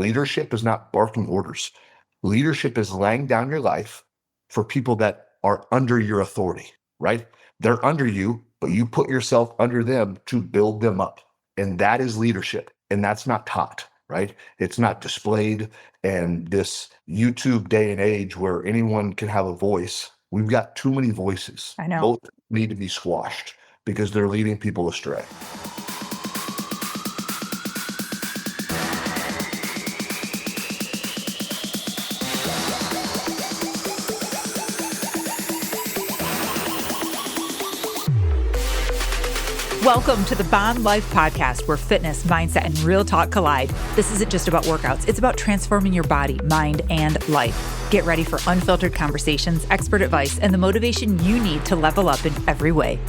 Leadership is not barking orders. Leadership is laying down your life for people that are under your authority, right? They're under you, but you put yourself under them to build them up. And that is leadership. And that's not taught, right? It's not displayed. And this YouTube day and age where anyone can have a voice, we've got too many voices. I know. Both need to be squashed because they're leading people astray. Welcome to the Bomb Life Podcast, where fitness, mindset, and real talk collide. This isn't just about workouts. It's about transforming your body, mind, and life. Get ready for unfiltered conversations, expert advice, and the motivation you need to level up in every way.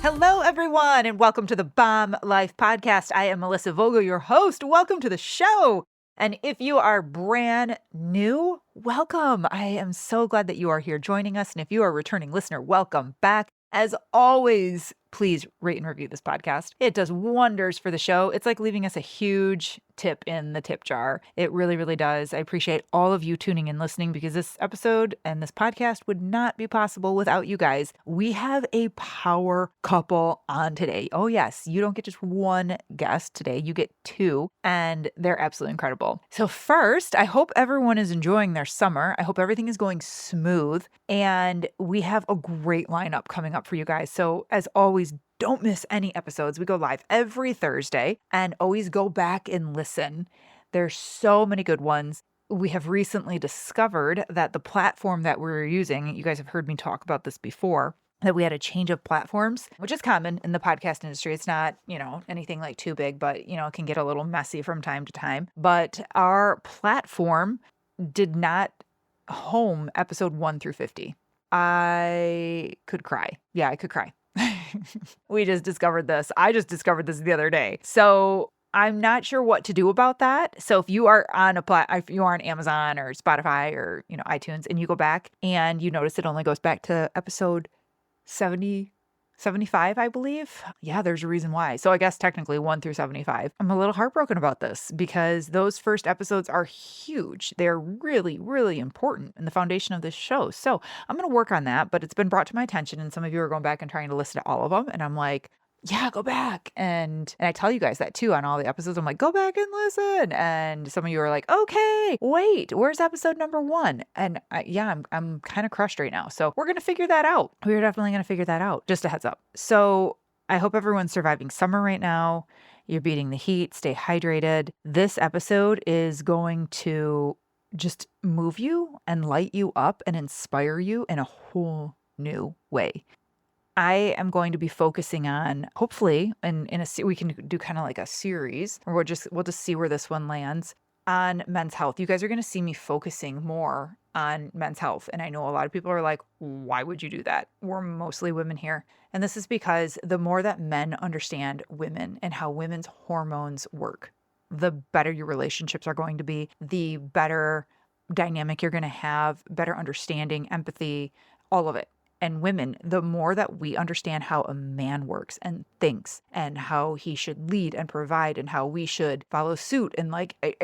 Hello, everyone, and welcome to the Bomb Life Podcast. I am Melissa Vogel, your host. Welcome to the show. And if you are brand new, welcome. I am so glad that you are here joining us. And if you are a returning listener, welcome back. As always, please rate and review this podcast. It does wonders for the show. It's like leaving us a huge tip in the tip jar. It really, really does. I appreciate all of you tuning in, listening, because this episode and this podcast would not be possible without you guys. We have a power couple on today. Oh yes, you don't get just one guest today. You get two, and they're absolutely incredible. So first, I hope everyone is enjoying their summer. I hope everything is going smooth, and we have a great lineup coming up for you guys. So as always, don't miss any episodes. We go live every Thursday, and always go back and listen. There's so many good ones. We have recently discovered that the platform that we're using, you guys have heard me talk about this before, that we had a change of platforms, which is common in the podcast industry. It's not, anything like too big, but, it can get a little messy from time to time. But our platform did not home episode 1 through 50. I could cry. Yeah, I could cry. We just discovered this. I just discovered this the other day. So I'm not sure what to do about that. So if you are on if you are on Amazon or Spotify or, iTunes, and you go back and you notice it only goes back to episode 75, I believe. Yeah, there's a reason why. So I guess technically 1 through 75. I'm a little heartbroken about this because those first episodes are huge. They're really, really important in the foundation of this show. So I'm going to work on that, but it's been brought to my attention, and some of you are going back and trying to listen to all of them. And I'm like, yeah, go back. And I tell you guys that too on all the episodes. I'm like, go back and listen. And some of you are like, okay, wait, where's episode number 1? And I'm kind of crushed right now. So we're going to figure that out. We're definitely going to figure that out. Just a heads up. So I hope everyone's surviving summer right now. You're beating the heat. Stay hydrated. This episode is going to just move you and light you up and inspire you in a whole new way. I am going to be focusing on, hopefully, we can do kind of like a series, or we'll just see where this one lands, on men's health. You guys are going to see me focusing more on men's health. And I know a lot of people are like, why would you do that? We're mostly women here. And this is because the more that men understand women and how women's hormones work, the better your relationships are going to be, the better dynamic you're going to have, better understanding, empathy, all of it. And women, the more that we understand how a man works and thinks and how he should lead and provide and how we should follow suit and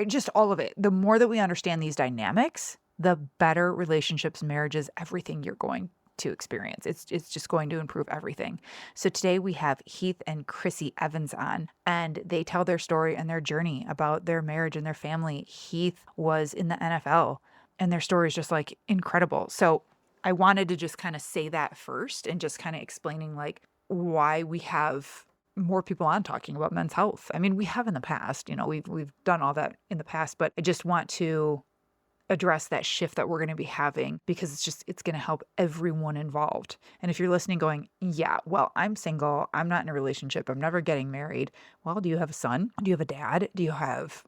just all of it, the more that we understand these dynamics, the better relationships, marriages, everything you're going to experience. It's just going to improve everything. So today we have Heath and Chrissy Evans on, and they tell their story and their journey about their marriage and their family. Heath was in the NFL, and their story is just incredible. So I wanted to just kind of say that first and just kind of explaining why we have more people on talking about men's health. I mean, we have in the past, we've done all that in the past, but I just want to address that shift that we're going to be having because it's going to help everyone involved. And if you're listening going, yeah, well, I'm single, I'm not in a relationship, I'm never getting married. Well, do you have a son? Do you have a dad? Do you have,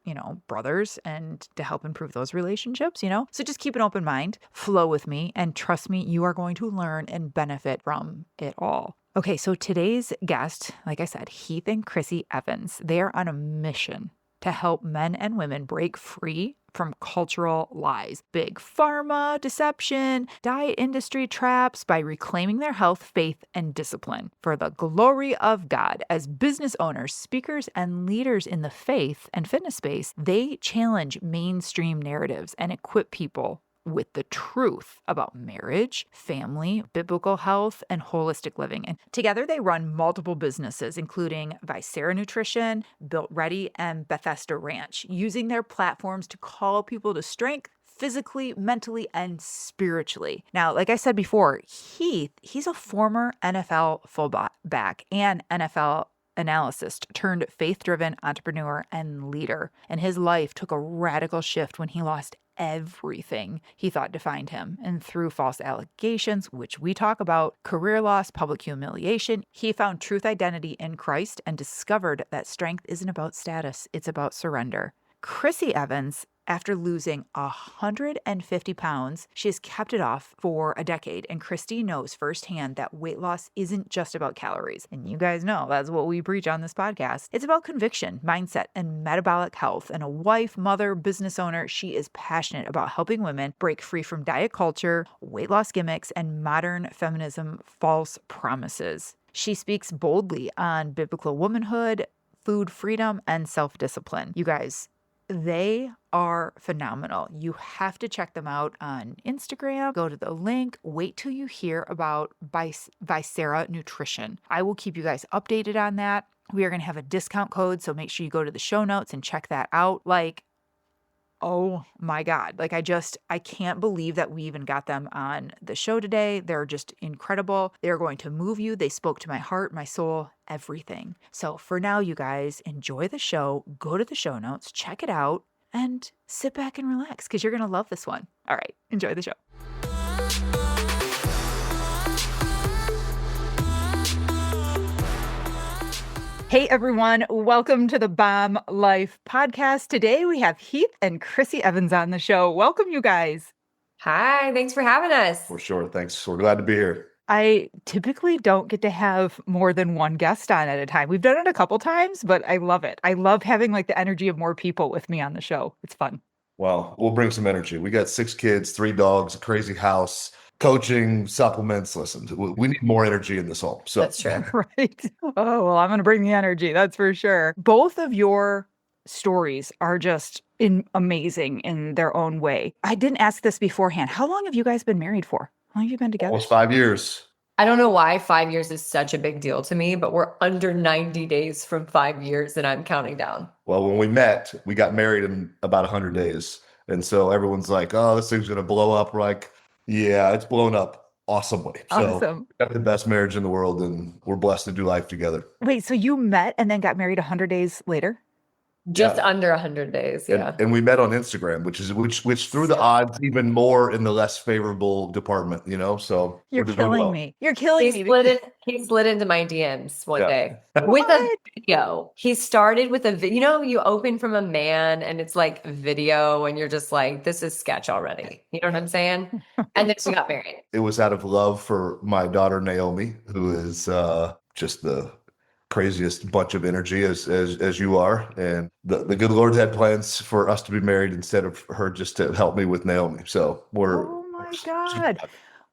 brothers, and to help improve those relationships, So just keep an open mind, flow with me, and trust me, you are going to learn and benefit from it all. Okay, so today's guest, like I said, Heath and Chrissy Evans, they are on a mission to help men and women break free from cultural lies, big pharma, deception, diet industry traps by reclaiming their health, faith, and discipline for the glory of God. As business owners, speakers, and leaders in the faith and fitness space, they challenge mainstream narratives and equip people with the truth about marriage, family, biblical health, and holistic living. And together they run multiple businesses, including Vicera Nutrition, BUILTREADY, and Bethesda Ranch, using their platforms to call people to strength physically, mentally, and spiritually. Now, like I said before, Heath, he's a former NFL fullback and NFL analyst turned faith-driven entrepreneur and leader. And his life took a radical shift when he lost everything he thought defined him. And through false allegations, which we talk about, career loss, public humiliation, he found truth identity in Christ and discovered that strength isn't about status, it's about surrender. Chrissy Evans, after losing 150 pounds, she has kept it off for a decade. And Christy knows firsthand that weight loss isn't just about calories. And you guys know that's what we preach on this podcast. It's about conviction, mindset, and metabolic health. And a wife, mother, business owner, she is passionate about helping women break free from diet culture, weight loss gimmicks, and modern feminism false promises. She speaks boldly on biblical womanhood, food freedom, and self-discipline. You guys, they are phenomenal. You have to check them out on Instagram. Go to the link. Wait till you hear about Vicera Nutrition. I will keep you guys updated on that. We are going to have a discount code, so make sure you go to the show notes and check that out. Oh my God. I can't believe that we even got them on the show today. They're just incredible. They're going to move you. They spoke to my heart, my soul, everything. So for now, you guys, enjoy the show. Go to the show notes, check it out, and sit back and relax because you're going to love this one. All right. Enjoy the show. Hey everyone, welcome to the Bomb Life podcast. Today we have Heath and Chrissy Evans on the show. Welcome, you guys. Hi, thanks for having us. For sure. Thanks. We're glad to be here. I typically don't get to have more than one guest on at a time. We've done it a couple times, but I love it. I love having the energy of more people with me on the show. It's fun. Well, we'll bring some energy. We got 6 kids, 3 dogs, a crazy house, coaching, supplements. Listen, we need more energy in this home. So That's true. Right. Oh, well, I'm going to bring the energy. That's for sure. Both of your stories are just amazing in their own way. I didn't ask this beforehand. How long have you guys been married for? How long have you been together? Almost 5 years. I don't know why 5 years is such a big deal to me, but we're under 90 days from 5 years and I'm counting down. Well, when we met, we got married in about 100 days. And so everyone's like, oh, this thing's going to blow up. We're like, yeah, it's blown up awesomely. So Awesome. we got the best marriage in the world and we're blessed to do life together. Wait, so you met and then got married 100 days later? Just Yeah. under 100 days. Yeah. And we met on Instagram, which threw the odds even more in the less favorable department, So You're we're doing killing well. me. You're killing me. He slid into my DMs one Yeah. day with a What? video. He started with a video. You open from a man and it's like video and you're just like, this is sketch already. You know what I'm saying? And then we got married. It was out of love for my daughter, Naomi, who is just the craziest bunch of energy as you are. And the good Lord had plans for us to be married instead of her just to help me with Naomi. So Oh my God.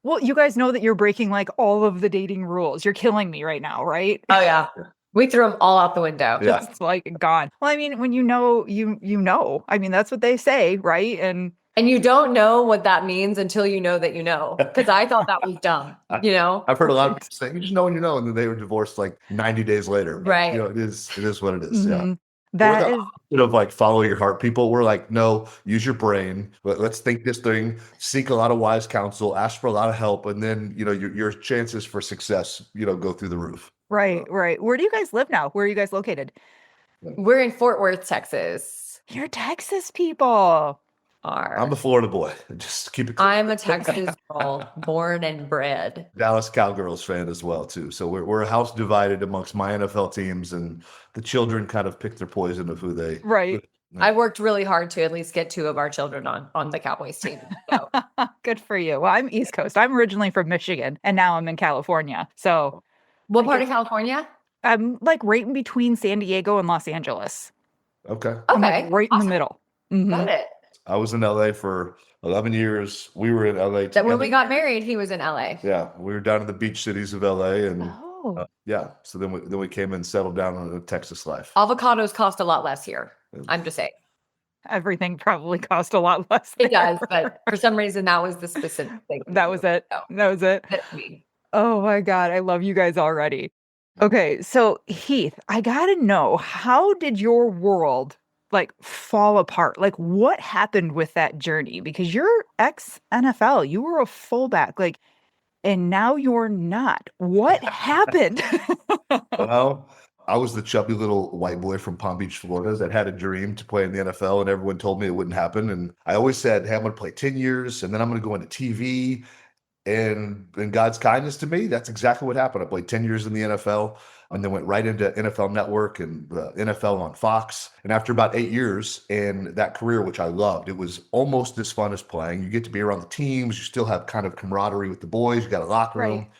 Well, you guys know that you're breaking all of the dating rules. You're killing me right now, right? Oh yeah. We threw them all out the window. Yeah. Just gone. Well, I mean, when you know. I mean, that's what they say, right? And you don't know what that means until you know that you know. Because I thought that was dumb, I've heard a lot of people say, you just know when you know, and then they were divorced 90 days later. But, Right. it is what it is. Yeah. Mhm. That is We're follow your heart people. We're like, no, use your brain. Let's think this thing, seek a lot of wise counsel, ask for a lot of help. And then, your chances for success, go through the roof. right. Where do you guys live now? Where are you guys located? We're in Fort Worth, Texas. You're Texas people. I'm a Florida boy. Just keep it clear. I'm a Texas girl, born and bred. Dallas Cowgirls fan as well too. So we're a house divided amongst my NFL teams, and the children kind of pick their poison of who they. Right. I worked really hard to at least get 2 of our children on the Cowboys team. So. Good for you. Well, I'm East Coast. I'm originally from Michigan, and now I'm in California. So What part of California? I'm right in between San Diego and Los Angeles. Okay. I'm Okay. right in the Awesome. middle. Mhm. Got it. I was in LA for 11 years. We were in LA That when we together. got married, he was in LA. Yeah, we were down in the beach cities of LA, and Oh, yeah. So then we came and settled down on a Texas life. Avocados cost a lot less here. I'm just saying. everything probably cost a lot less. It there. does, but for some reason, that was the specific thing. That was it. So, That was it. that's me. Oh my God. I love you guys already. Okay. So, Heath, I got to know, how did your world like fall apart? Like, what happened with that journey? Because you're ex NFL, you were a fullback, like, and now you're not. What happened? Well, I was the chubby little white boy from Palm Beach, Florida, that had a dream to play in the NFL, and everyone told me it wouldn't happen. And I always said, "Hey, I'm going to play 10 years, and then I'm going to go into TV." And in God's kindness to me, that's exactly what happened. I played 10 years in the NFL and then went right into NFL Network and NFL on Fox. And after about 8 years in that career, which I loved, it was almost as fun as playing. You get to be around the teams. You still have kind of camaraderie with the boys. You got a locker room. Right.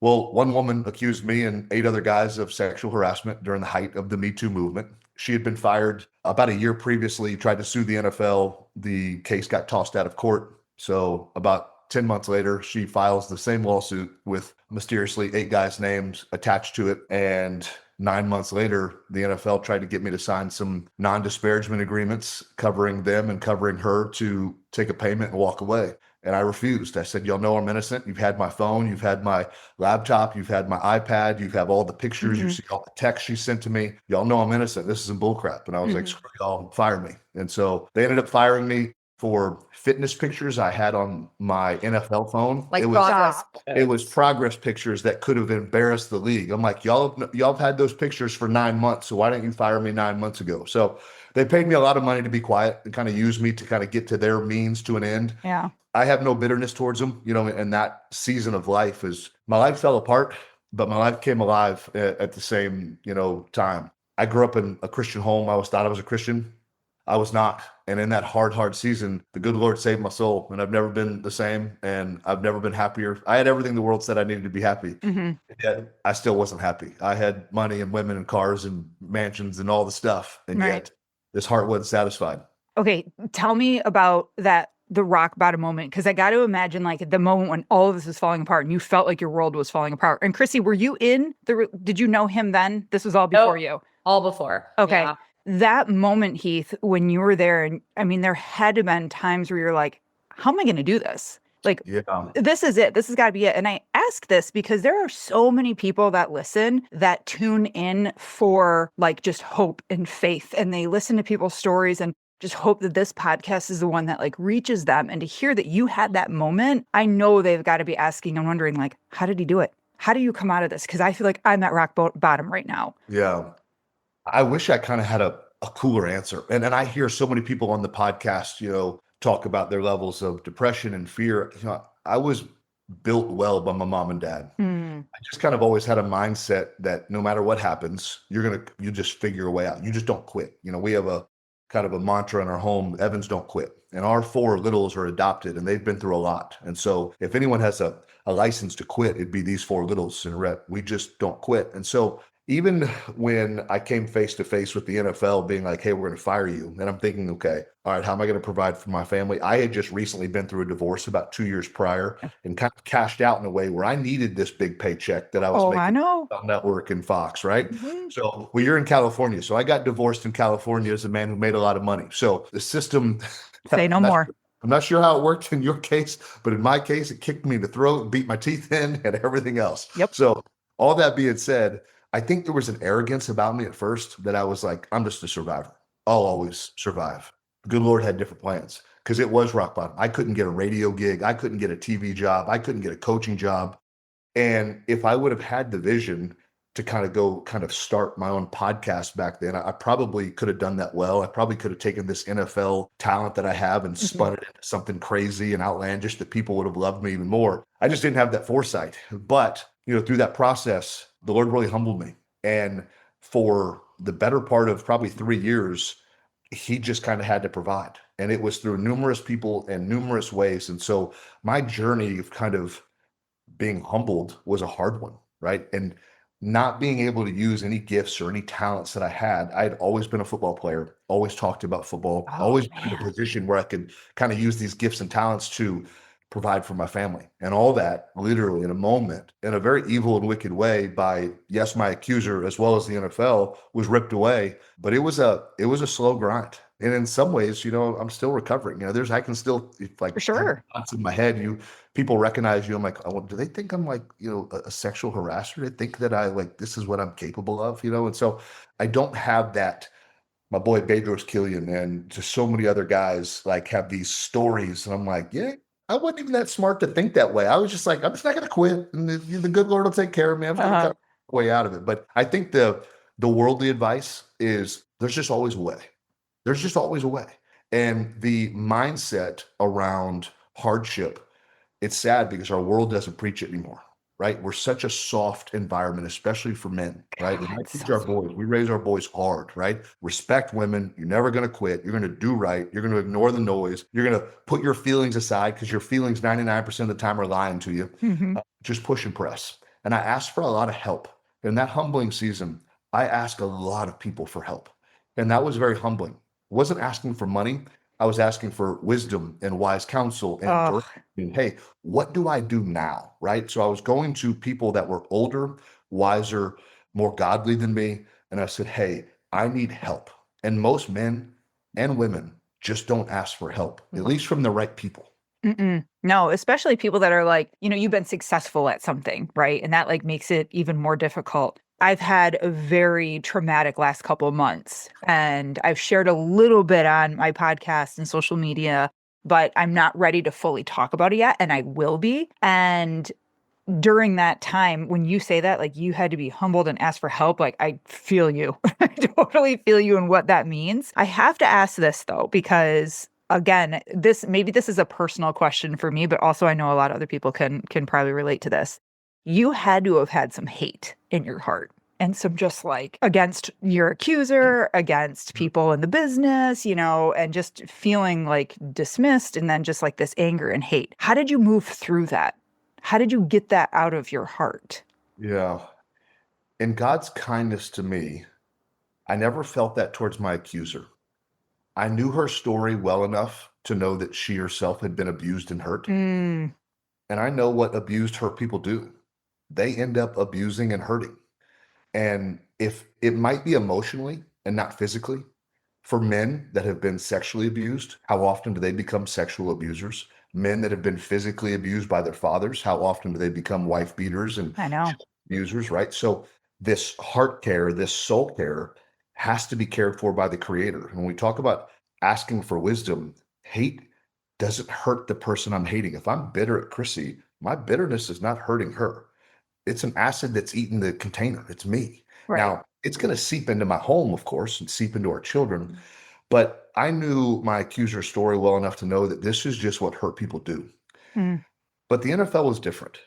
Well, one woman accused me and 8 other guys of sexual harassment during the height of the Me Too movement. She had been fired about a year previously, tried to sue the NFL. The case got tossed out of court. So about 10 months later, she files the same lawsuit with mysteriously 8 guys' names attached to it. And 9 months later, the NFL tried to get me to sign some non-disparagement agreements covering them and covering her to take a payment and walk away. And I refused. I said, "Y'all know I'm innocent. You've had my phone, you've had my laptop, you've had my iPad, you have all the pictures, you see all the texts she sent to me. Y'all know I'm innocent. This isn't bullcrap." And I was like, "Screw y'all, fire me." And so they ended up firing me for fitness pictures I had on my NFL phone. Like it was progress. it was progress pictures that could have embarrassed the league. I'm like, y'all have had those pictures for 9 months, so why didn't you fire me 9 months ago? So they paid me a lot of money to be quiet and kind of use me to kind of get to their means to an end. Yeah. I have no bitterness towards them, and that season of life is, my life fell apart, but my life came alive at the same, time. I grew up in a Christian home. I thought I was a Christian. I was not. And in that hard season, the good Lord saved my soul. And I've never been the same. And I've never been happier. I had everything the world said I needed to be happy. Yet I still wasn't happy. I had money and women and cars and mansions and all the stuff. And Right. yet this heart wasn't satisfied. Okay, tell me about the rock bottom moment, because I got to imagine like the moment when all of this was falling apart and you felt like your world was falling apart. And Chrissy, were you did you know him then? This was all before you? All before. Okay. Yeah. That moment, Heath, when you were there, and I mean, there had to have been times where you're like, how am I going to do this? Like, Yeah. this is it. This has got to be it. And I ask this because there are so many people that listen, that tune in for like just hope and faith. And they listen to people's stories and just hope that this podcast is the one that like reaches them. And to hear that you had that moment, I know they've got to be asking and wondering, like, how did he do it? How do you come out of this? Because I feel like I'm at rock bottom right now. Yeah. I wish I kind of had a cooler answer. And I hear so many people on the podcast, talk about their levels of depression and fear. I was built well by my mom and dad. I just kind of always had a mindset that no matter what happens, you just figure a way out. You just don't quit. We have a kind of a mantra in our home, Evans don't quit. And our 4 littles are adopted and they've been through a lot. And so if anyone has a license to quit, it'd be these 4 littles. And we just don't quit. And so even when I came face to face with the NFL being like, "Hey, we're going to fire you." And I'm thinking, okay, all right, how am I going to provide for my family? I had just recently been through a divorce about 2 years prior and kind of cashed out in a way where I needed this big paycheck that I was making I know. on Network and Fox, right? So, you're in California. So I got divorced in California as a man who made a lot of money. So the system. Say no more. I'm not sure how it worked in your case, but in my case, it kicked me in the throat, beat my teeth in, and everything else. Yep. So all that being said, I think there was an arrogance about me at first that I was like, I'm just a survivor. I'll always survive. The good Lord had different plans because it was rock bottom. I couldn't get a radio gig. I couldn't get a TV job. I couldn't get a coaching job. And if I would have had the vision to kind of start my own podcast back then, I probably could have done that well. I probably could have taken this NFL talent that I have and spun it into something crazy and outlandish that people would have loved me even more. I just didn't have that foresight. But, through that process, the Lord really humbled me. And for the better part of probably 3 years, he just kind of had to provide. And it was through numerous people and numerous ways. And so my journey of kind of being humbled was a hard one, right? And not being able to use any gifts or any talents that I had. I had always been a football player, always talked about football, Oh, always been in a man. position where I could kind of use these gifts and talents to provide for my family. And all that literally in a moment, in a very evil and wicked way by, yes, my accuser, as well as the NFL, was ripped away. But it was a slow grind. And in some ways, I'm still recovering. I can still For have sure. thoughts in my head. People recognize you. I'm like, oh, do they think I'm like, a sexual harasser? They think that I like, this is what I'm capable of, And so I don't have that. My boy Bedros Killian and just so many other guys like have these stories. And I'm like, yeah, I wasn't even that smart to think that way. I was just like, I'm just not going to quit. And the good Lord will take care of me. I'm just going to Uh-huh. cut my way out of it. But I think the worldly advice is there's just always a way. There's just always a way. And the mindset around hardship, it's sad because our world doesn't preach it anymore, right? We're such a soft environment, especially for men, right? And I God, teach so our soft. boys, we raise our boys hard, right? Respect women. You're never going to quit. You're going to do right. You're going to ignore the noise. You're going to put your feelings aside because your feelings 99% of the time are lying to you. Mhm. Just push and press. And I asked for a lot of help. In that humbling season, I asked a lot of people for help. And that was very humbling. Wasn't asking for money. I was asking for wisdom and wise counsel and Oh, direction. Hey, what do I do now? Right. So I was going to people that were older, wiser, more godly than me. And I said, hey, I need help. And most men and women just don't ask for help, at least from the right people. mm-mm. No, especially people that are like, you've been successful at something, right? And that like makes it even more difficult. I've had a very traumatic last couple months, and I've shared a little bit on my podcast and social media, but I'm not ready to fully talk about it yet, and I will be. And during that time, when you say that, like you had to be humbled and ask for help, like I feel you. I totally feel you and what that means. I have to ask this though, because again, this is a personal question for me, but also I know a lot of other people can probably relate to this. You had to have had some hate in your heart and some just like against your accuser, against people in the business, and just feeling like dismissed and then just like this anger and hate. How did you move through that? How did you get that out of your heart? Yeah. In God's kindness to me, I never felt that towards my accuser. I knew her story well enough to know that she herself had been abused and hurt. Mm, And I know what abused hurt people do. They end up abusing and hurting. And if it might be emotionally and not physically, for men that have been sexually abused, how often do they become sexual abusers? Men that have been physically abused by their fathers, how often do they become wife beaters and I know. abusers, right? So this heart care, this soul care has to be cared for by the creator. And when we talk about asking for wisdom, hate doesn't hurt the person I'm hating. If I'm bitter at Chrissy, my bitterness is not hurting her. It's an acid that's eating the container. It's me. Right. Now, it's going to seep into my home, of course, and seep into our children. But I knew my accuser's story well enough to know that this is just what hurt people do. Mm, But the NFL was different.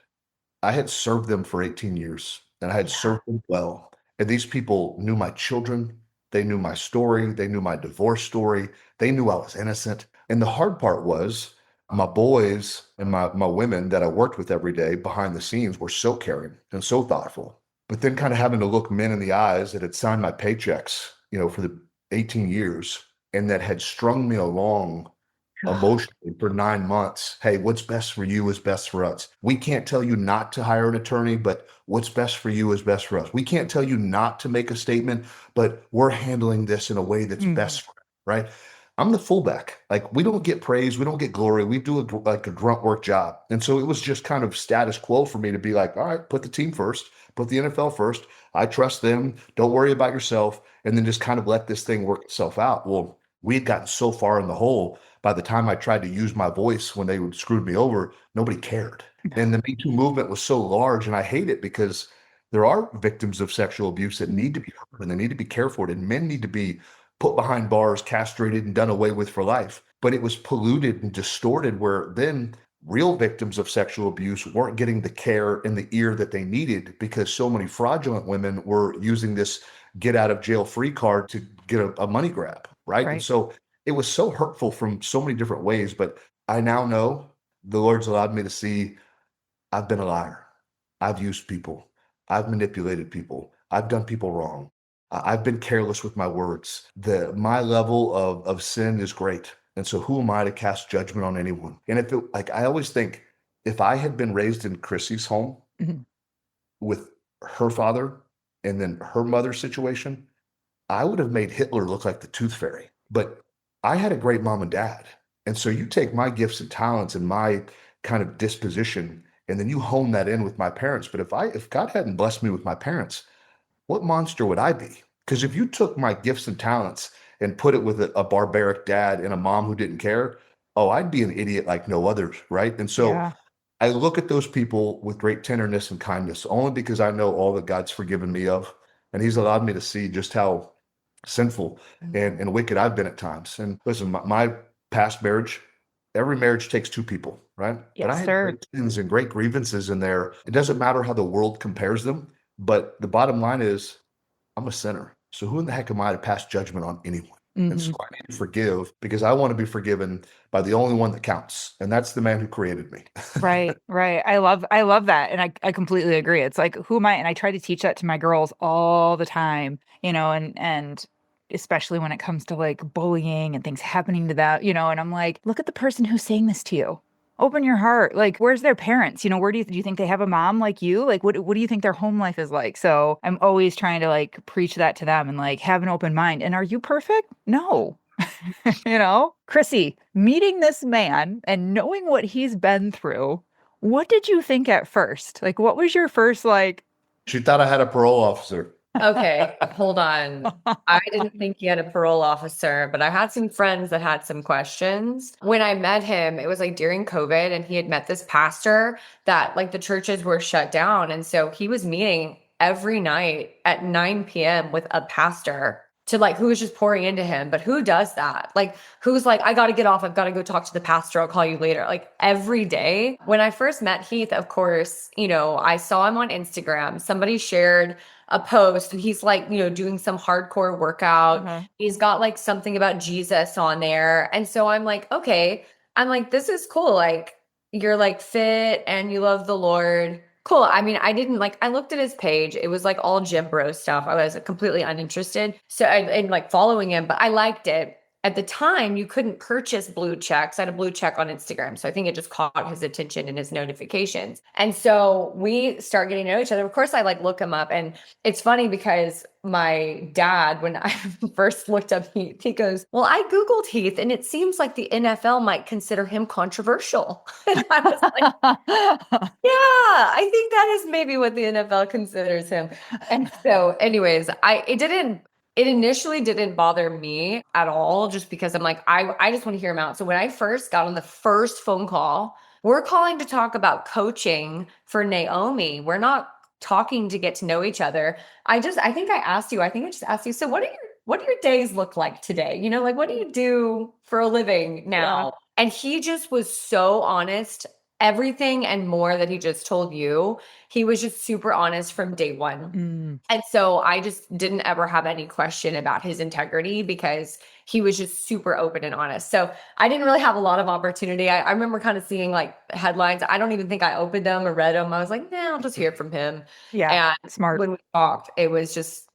I had served them for 18 years and I had yeah. served them well. And these people knew my children. They knew my story. They knew my divorce story. They knew I was innocent. And the hard part was my boys and my women that I worked with every day behind the scenes were so caring and so thoughtful. But then kind of having to look men in the eyes that had signed my paychecks, for the 18 years and that had strung me along emotionally for 9 months. Hey, what's best for you is best for us. We can't tell you not to hire an attorney, but what's best for you is best for us. We can't tell you not to make a statement, but we're handling this in a way that's Mhm. best for us, right? I'm the fullback. Like we don't get praise, we don't get glory. We do like a grunt work job. And so it was just kind of status quo for me to be like, all right, put the team first, put the NFL first. I trust them. Don't worry about yourself. And then just kind of let this thing work itself out. Well, we had gotten so far in the hole by the time I tried to use my voice when they would screwed me over, nobody cared. And the Me Too movement was so large, and I hate it because there are victims of sexual abuse that need to be heard and they need to be cared for, and men need to be put behind bars, castrated, and done away with for life. But it was polluted and distorted where then real victims of sexual abuse weren't getting the care and the ear that they needed because so many fraudulent women were using this get out of jail free card to get a money grab, right? And Right. so it was so hurtful from so many different ways, but I now know the Lord's allowed me to see I've been a liar. I've used people. I've manipulated people. I've done people wrong. I've been careless with my words. My level of sin is great. And so who am I to cast judgment on anyone? And if it, like, I always think if I had been raised in Chrissy's home Mhm. with her father and then her mother's situation, I would have made Hitler look like the tooth fairy. But I had a great mom and dad. And so you take my gifts and talents and my kind of disposition, and then you hone that in with my parents. But if God hadn't blessed me with my parents, what monster would I be? Because if you took my gifts and talents and put it with a barbaric dad and a mom who didn't care, oh, I'd be an idiot like no others, right? And so Yeah. I look at those people with great tenderness and kindness, only because I know all that God's forgiven me of. And He's allowed me to see just how sinful and wicked I've been at times. And listen, my past marriage, every marriage takes two people, right? But I Yes, had sir. great sins and great grievances in there. It doesn't matter how the world compares them, but the bottom line is I'm a sinner. So who in the heck am I to pass judgment on anyone? And so Mhm. I need to forgive because I want to be forgiven by the only one that counts, and that's the man who created me. Right, right. I love that. And I completely agree. It's like, who am I? And I try to teach that to my girls all the time, and especially when it comes to like bullying and things happening to that, and I'm like, look at the person who's saying this to you. Open your heart. Like, where's their parents? Where do you think they have a mom like you? Like, what do you think their home life is like? So I'm always trying to like preach that to them and like have an open mind. And are you perfect? No. Chrissy, meeting this man and knowing what he's been through, what did you think at first? Like, what was your first, like, She thought I had a parole officer. Okay, hold on. I didn't think he had a parole officer, but I had some friends that had some questions. When I met him, it was like during COVID, and he had met this pastor that like the churches were shut down. And so he was meeting every night at 9 p.m. with a pastor to like who was just pouring into him. But who does that? Like, who's like, I got to get off. I've got to go talk to the pastor. I'll call you later. Like every day. When I first met Heath, of course, I saw him on Instagram. Somebody shared a post and he's like, doing some hardcore workout. Mhm. He's got like something about Jesus on there. And so I'm like, okay, I'm like, this is cool. Like you're like fit and you love the Lord. Cool. I mean, I looked at his page. It was like all gym bro stuff. I was completely uninterested. So and like following him, but I liked it. At the time, you couldn't purchase blue checks. I had a blue check on Instagram. So I think it just caught his attention and his notifications. And so we start getting to know each other. Of course, I like look him up. And it's funny because my dad, when I first looked up Heath, he goes, well, I Googled Heath and it seems like the NFL might consider him controversial. And I was like, yeah, I think that is maybe what the NFL considers him. And so anyways, it initially didn't bother me at all, just because I'm like, I just want to hear him out. So when I first got on the first phone call, we're calling to talk about coaching for Naomi. We're not talking to get to know each other. I just asked you, so what do your days look like today? Like what do you do for a living now? Yeah. And he just was so honest. Everything and more that he just told you, he was just super honest from day one. Mm. And so I just didn't ever have any question about his integrity because he was just super open and honest. So I didn't really have a lot of opportunity. I remember kind of seeing like headlines. I don't even think I opened them or read them. I was like, nah, I'll just hear from him. Yeah. And Smart. when we talked, it was just,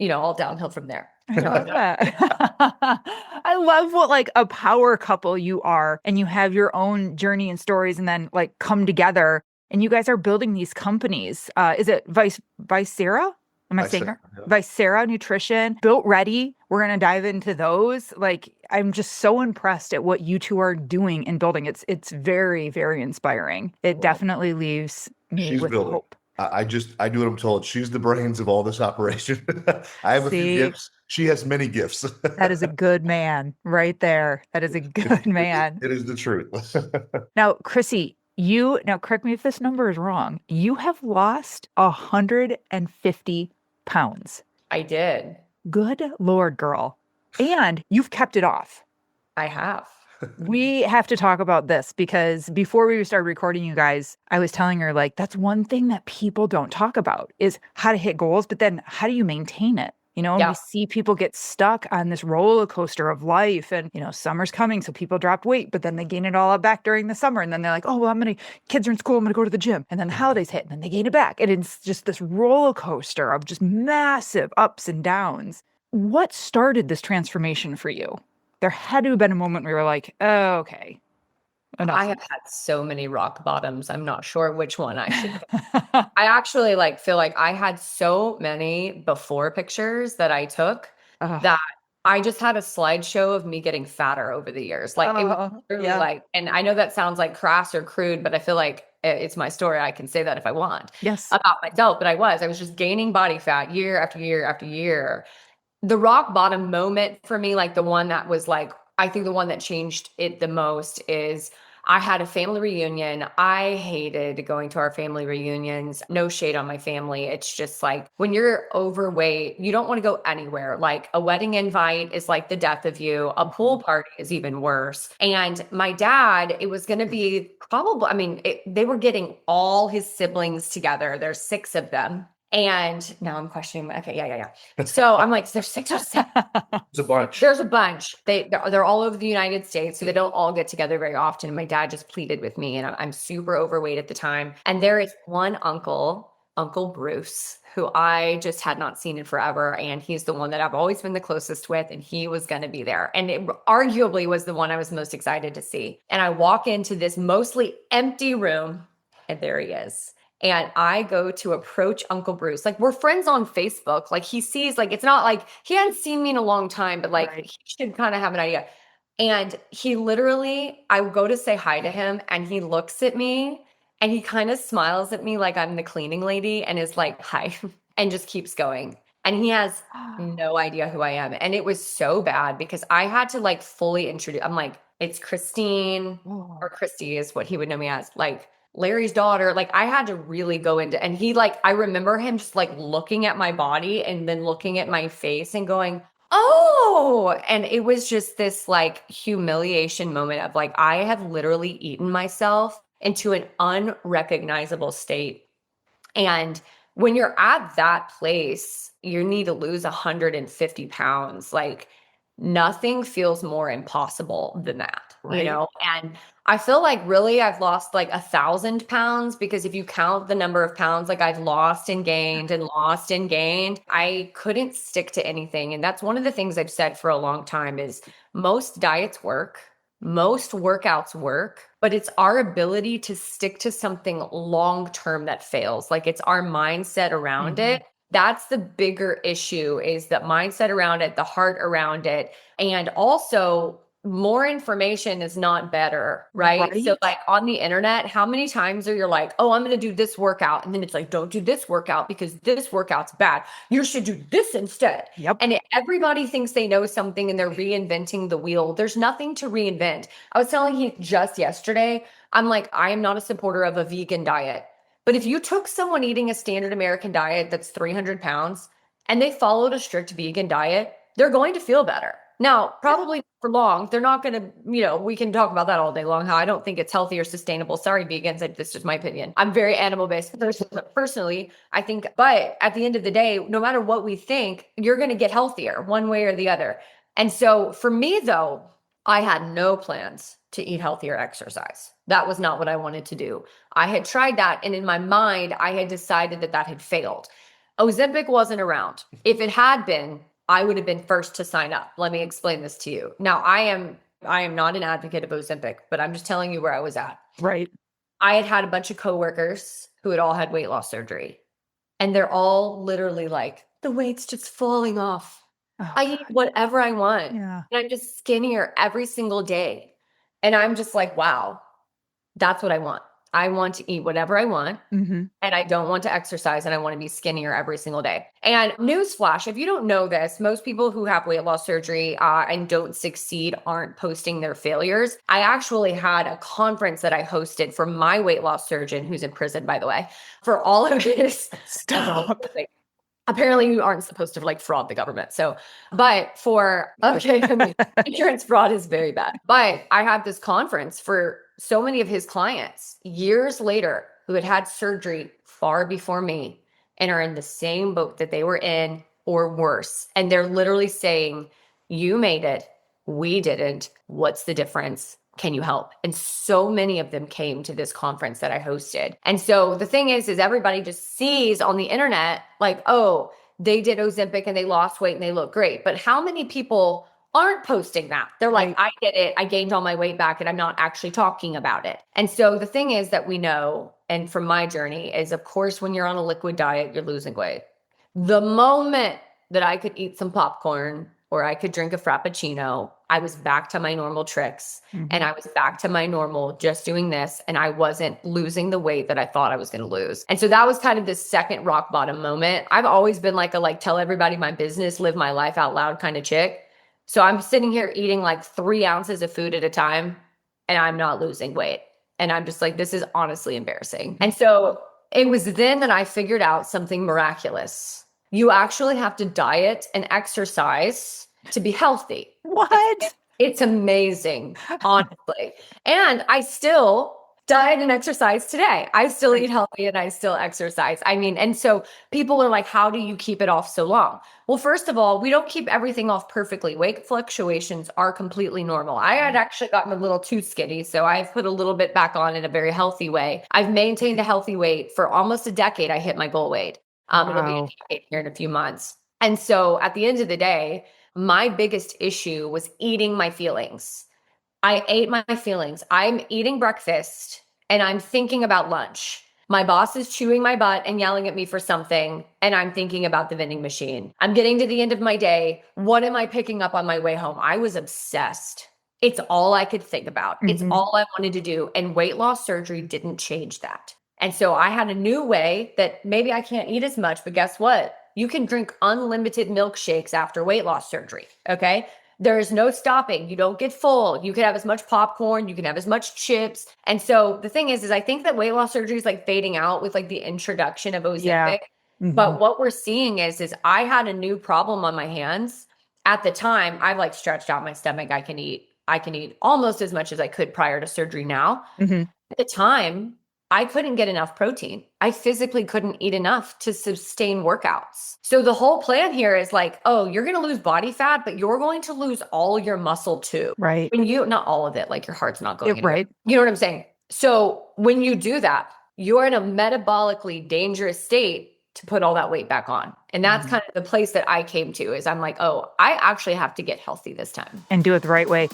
all downhill from there. I love that. I love what like a power couple you are, and you have your own journey and stories and then like come together and you guys are building these companies. Is it Vicera? Am I saying her? Yeah. Vicera Nutrition, Built Ready. We're going to dive into those. Like, I'm just so impressed at what you two are doing and building. It's very, very inspiring. It definitely leaves me She's with building. hope. I do what I'm told. She's the brains of all this operation. I have a few See? gifts. She has many gifts. That is a good man right there. That is a good man. It is the truth. Now, Chrissy, now correct me if this number is wrong. You have lost 150 pounds. I did. Good Lord, girl. And you've kept it off. I have. We have to talk about this because before we started recording, you guys, I was telling her, like, that's one thing that people don't talk about is how to hit goals, but then how do you maintain it? and we see people get stuck on this roller coaster of life. And, summer's coming, so people dropped weight, but then they gain it all back during the summer. And then they're like, oh, well, kids are in school, I'm going to go to the gym. And then the holidays hit, and then they gain it back. And it's just this roller coaster of just massive ups and downs. What started this transformation for you? There had to have been a moment where you were like, oh, okay, enough. I have had so many rock bottoms. I'm not sure which one I should. I actually feel like I had so many before pictures that I took that I just had a slideshow of me getting fatter over the years. It was really and I know that sounds like crass or crude, but I feel like it's my story. I can say that if I want about myself, but I was just gaining body fat year after year after year. The rock bottom moment for me, the one that was I think the one that changed it the most is I had a family reunion. I hated going to our family reunions. No shade on my family. It's just when you're overweight, you don't want to go anywhere. A wedding invite is the death of you. A pool party is even worse. And my dad, it was going to be probably, they were getting all his siblings together. There's 6 of them. And now I'm questioning. Okay, yeah. So I'm like, there's 6 or 7. It's a bunch. There's a bunch. They're all over the United States, so they don't all get together very often. And my dad just pleaded with me, and I'm super overweight at the time. And there is one uncle, Uncle Bruce, who I just had not seen in forever, and he's the one that I've always been the closest with, and he was going to be there. And it arguably was the one I was most excited to see. And I walk into this mostly empty room, and there he is. And I go to approach Uncle Bruce. We're friends on Facebook. He sees, it's not he hadn't seen me in a long time, but he should kind of have an idea. And he literally, I go to say hi to him, and he looks at me and he kind of smiles at me like I'm the cleaning lady and is like, hi, and just keeps going. And he has no idea who I am. And it was so bad because I had to fully introduce, I'm like, it's Christine or Christy is what he would know me as. Larry's daughter, I had to really go into, and he I remember him just looking at my body and then looking at my face and going, oh, and it was just this humiliation moment of I have literally eaten myself into an unrecognizable state. And when you're at that place, you need to lose 150 pounds. Nothing feels more impossible than that, and I feel really I've lost 1,000 pounds because if you count the number of pounds I've lost and gained and lost and gained, I couldn't stick to anything. And that's one of the things I've said for a long time is most diets work, most workouts work, but it's our ability to stick to something long-term that fails. It's our mindset around it. That's the bigger issue is the mindset around it, the heart around it. And also more information is not better, right? So on the internet, how many times are you oh, I'm going to do this workout. And then it's don't do this workout because this workout's bad. You should do this instead. And everybody thinks they know something and they're reinventing the wheel. There's nothing to reinvent. I was telling Heath just yesterday, I'm I am not a supporter of a vegan diet. But if you took someone eating a standard American diet that's 300 pounds and they followed a strict vegan diet, they're going to feel better. Now, probably for long, they're not going to, we can talk about that all day long, how I don't think it's healthy or sustainable. Sorry, vegans, this is just my opinion. I'm very animal-based personally, I think. But at the end of the day, no matter what we think, you're going to get healthier one way or the other. And so for me, though, I had no plans to eat healthy or exercise. That was not what I wanted to do. I had tried that. And in my mind, I had decided that had failed. Ozempic wasn't around. If it had been, I would have been first to sign up. Let me explain this to you. Now, I am not an advocate of Ozempic, but I'm just telling you where I was at. Right. I had a bunch of coworkers who had all had weight loss surgery. And they're all literally the weight's just falling off. Oh, I eat whatever I want. Yeah. And I'm just skinnier every single day. And I'm just wow, that's what I want. I want to eat whatever I want. And I don't want to exercise and I want to be skinnier every single day. And newsflash, if you don't know this, most people who have weight loss surgery and don't succeed aren't posting their failures. I actually had a conference that I hosted for my weight loss surgeon, who's in prison, by the way, for all of his Stop. Apparently you aren't supposed to fraud the government. So, but insurance fraud is very bad. But I had this conference for so many of his clients years later who had surgery far before me and are in the same boat that they were in or worse. And they're literally saying, you made it, we didn't. What's the difference? Can you help? And so many of them came to this conference that I hosted. And so the thing is everybody just sees on the internet, like, oh, they did Ozempic and they lost weight and they look great. But how many people aren't posting that? They're like, I did it. I gained all my weight back and I'm not actually talking about it. And so the thing is that we know, and from my journey is, of course, when you're on a liquid diet, you're losing weight. The moment that I could eat some popcorn or I could drink a Frappuccino, I was back to my normal tricks and I was back to my normal just doing this. And I wasn't losing the weight that I thought I was going to lose. And so that was kind of this second rock bottom moment. I've always been like a tell everybody my business, live my life out loud kind of chick. So I'm sitting here eating 3 ounces of food at a time and I'm not losing weight. And I'm just like, this is honestly embarrassing. And so it was then that I figured out something miraculous. You actually have to diet and exercise to be healthy. What? It's amazing, honestly. And I still diet and exercise today. I still eat healthy and I still exercise. I mean, and so people are like, how do you keep it off so long? Well, first of all, we don't keep everything off perfectly. Weight fluctuations are completely normal. I had actually gotten a little too skinny, so I've put a little bit back on in a very healthy way. I've maintained a healthy weight for almost a decade. I hit my goal weight. It'll be a decade here in a few months. And so at the end of the day, my biggest issue was eating my feelings. I ate my feelings. I'm eating breakfast and I'm thinking about lunch. My boss is chewing my butt and yelling at me for something, and I'm thinking about the vending machine. I'm getting to the end of my day. What am I picking up on my way home? I was obsessed. It's all I could think about. It's all I wanted to do. And weight loss surgery didn't change that. And so I had a new way that maybe I can't eat as much, but guess what? You can drink unlimited milkshakes after weight loss surgery. Okay. There is no stopping. You don't get full. You can have as much popcorn. You can have as much chips. And so the thing is I think that weight loss surgery is fading out with the introduction of Ozempic. Yeah. But what we're seeing is I had a new problem on my hands. At the time, I've stretched out my stomach. I can eat almost as much as I could prior to surgery now. At the time, I couldn't get enough protein. I physically couldn't eat enough to sustain workouts. So the whole plan here is oh, you're going to lose body fat, but you're going to lose all your muscle too. Right. When not all of it, your heart's not going anywhere. Right. You know what I'm saying? So when you do that, you're in a metabolically dangerous state to put all that weight back on. And that's kind of the place that I came to is I'm oh, I actually have to get healthy this time. And do it the right way.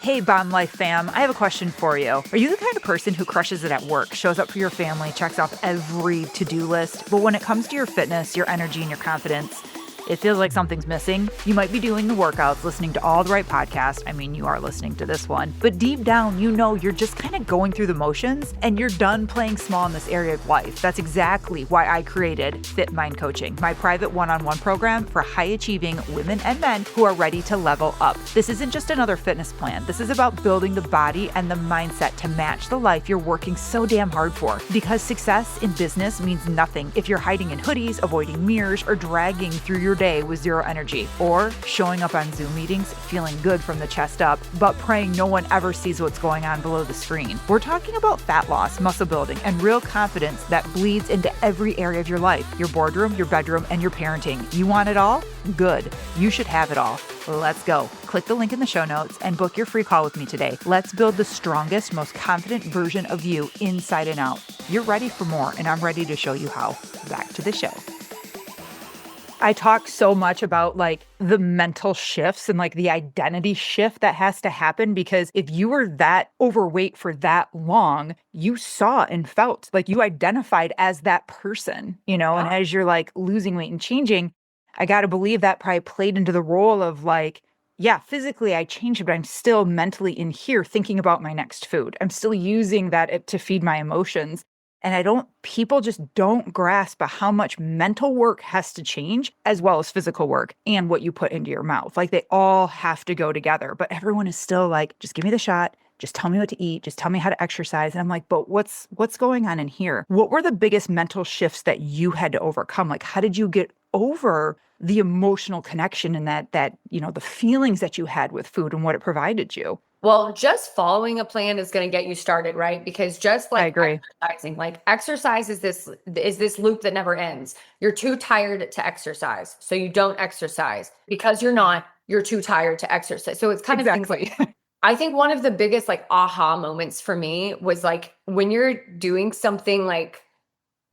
Hey, Bomb Life fam, I have a question for you. Are you the kind of person who crushes it at work, shows up for your family, checks off every to-do list, but when it comes to your fitness, your energy, and your confidence, it feels like something's missing? You might be doing the workouts, listening to all the right podcasts. I mean, you are listening to this one. But deep down, you're just kind of going through the motions and you're done playing small in this area of life. That's exactly why I created Fit Mind Coaching, my private one-on-one program for high-achieving women and men who are ready to level up. This isn't just another fitness plan. This is about building the body and the mindset to match the life you're working so damn hard for. Because success in business means nothing if you're hiding in hoodies, avoiding mirrors, or dragging through your day with zero energy, or showing up on Zoom meetings feeling good from the chest up, but praying no one ever sees what's going on below the screen. We're talking about fat loss, muscle building, and real confidence that bleeds into every area of your life, your boardroom, your bedroom, and your parenting. You want it all? Good. You should have it all. Let's go. Click the link in the show notes and book your free call with me today. Let's build the strongest, most confident version of you inside and out. You're ready for more, and I'm ready to show you how. Back to the show. I talk so much about the mental shifts and the identity shift that has to happen, because if you were that overweight for that long, you saw and felt you identified as that person, and as you're losing weight and changing, I got to believe that probably played into the role of yeah, physically I changed, but I'm still mentally in here thinking about my next food. I'm still using that to feed my emotions. And people just don't grasp how much mental work has to change as well as physical work and what you put into your mouth. They all have to go together, but everyone is still just give me the shot. Just tell me what to eat. Just tell me how to exercise. And I'm but what's going on in here? What were the biggest mental shifts that you had to overcome? How did you get over the emotional connection and that the feelings that you had with food and what it provided you? Well, just following a plan is going to get you started, right? Because just I like agree. exercising, like exercise is this loop that never ends. You're too tired to exercise, so you don't exercise. Because you're too tired to exercise. So it's kind of things like Exactly. I think one of the biggest like aha moments for me was like when you're doing something like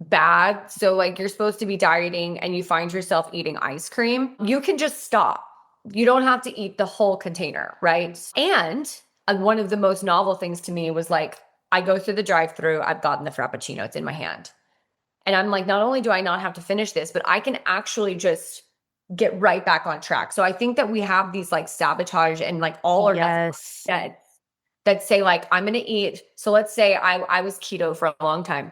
bad. So like you're supposed to be dieting and you find yourself eating ice cream, you can just stop. You don't have to eat the whole container, right? And one of the most novel things to me was like I go through the drive-through, I've gotten the frappuccino, it's in my hand. And I'm like, not only do I not have to finish this, but I can actually just get right back on track. So I think that we have these like sabotage and like all or nothing Yes. that say like, I'm going to eat. So let's say I was keto for a long time.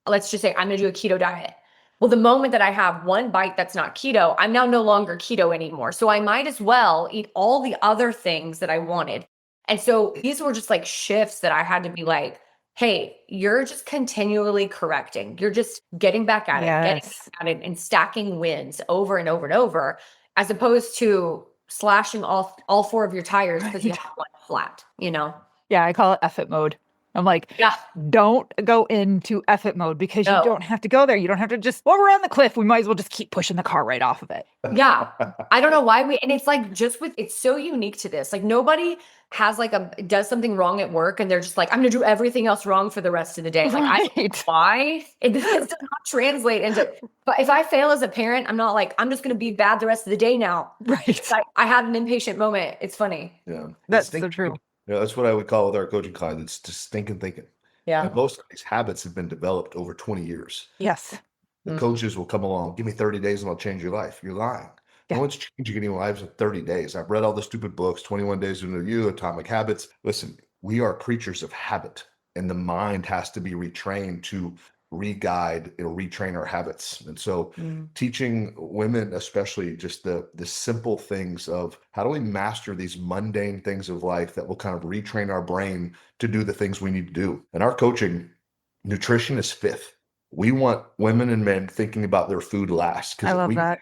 Let's just say I'm going to do a keto diet. Well, the moment that I have one bite that's not keto, I'm now no longer keto anymore. So I might as well eat all the other things that I wanted. And so these were just like shifts that I had to be like, hey, you're just continually correcting. You're just getting back at it, getting Yes. back at it, and stacking wins over and over and over, as opposed to slashing all four of your tires because you Right. have one flat, you know? Yeah, I call it effort mode. I'm like, Yeah. don't go into effort mode because you No. don't have to go there. You don't have to just, well, we're on the cliff. We might as well just keep pushing the car right off of it. Yeah. I don't know why and it's like just it's so unique to this. Like nobody has like does something wrong at work and they're just like, I'm gonna do everything else wrong for the rest of the day. Like I don't know Right. why it does not translate into, but if I fail as a parent, I'm not like, I'm just gonna be bad the rest of the day now. Right. I had an impatient moment. It's funny. Yeah. That's It's so true. Yeah, that's what I would call with our coaching clients. It's just stinking thinking. Yeah. And most of these habits have been developed over 20 years. Yes. The Mm. coaches will come along, give me 30 days and I'll change your life. You're lying. Yeah. No one's changing any lives in 30 days. I've read all the stupid books, 21 Days to Know You, Atomic Habits. Listen, we are creatures of habit, and the mind has to be retrained to re-guide or retrain our habits. And so Mm. teaching women, especially just the simple things of how do we master these mundane things of life that will kind of retrain our brain to do the things we need to do. And our coaching, nutrition is fifth. We want women and men thinking about their food last. I love that.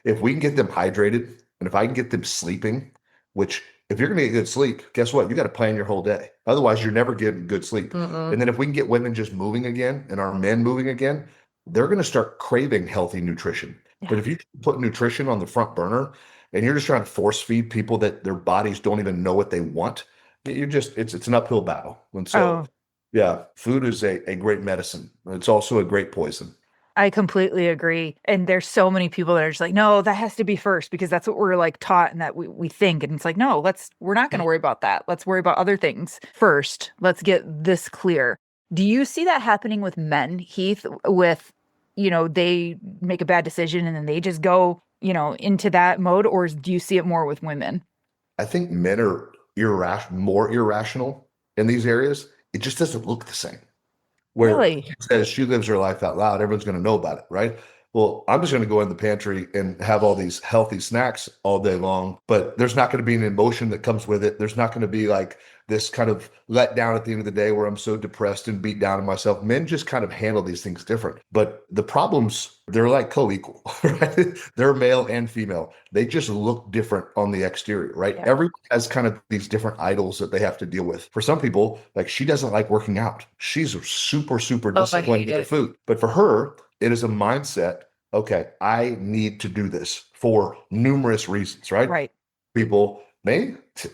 If we can get them hydrated and if I can get them sleeping, which if you're going to get good sleep, guess what? You got to plan your whole day. Otherwise, you're never getting good sleep. Mm-mm. And then if we can get women just moving again and our men moving again, they're going to start craving healthy nutrition. But if you put nutrition on the front burner and you're just trying to force feed people that their bodies don't even know what they want, it's an uphill battle. And so, yeah, food is a great medicine. It's also a great poison. I completely agree. And there's so many people that are just like, no, that has to be first because that's what we're like taught and that we think. And it's like, no, we're not going to worry about that. Let's worry about other things first. Let's get this clear. Do you see that happening with men, Heath, with, they make a bad decision and then they just go, into that mode? Or do you see it more with women? I think men are more irrational in these areas. It just doesn't look the same. Where Really? she says she lives her life out loud, everyone's going to know about it, right? Well, I'm just going to go in the pantry and have all these healthy snacks all day long, but there's not going to be an emotion that comes with it. There's not going to be like this kind of let down at the end of the day where I'm so depressed and beat down on myself. Men just kind of handle these things different. But the problems, they're like co-equal, right? They're male and female. They just look different on the exterior, right? Yeah. Everyone has kind of these different idols that they have to deal with. For some people, like she doesn't like working out. She's super, super disciplined with her food. But for her, it is a mindset. Okay, I need to do this for numerous reasons, right? Right. People,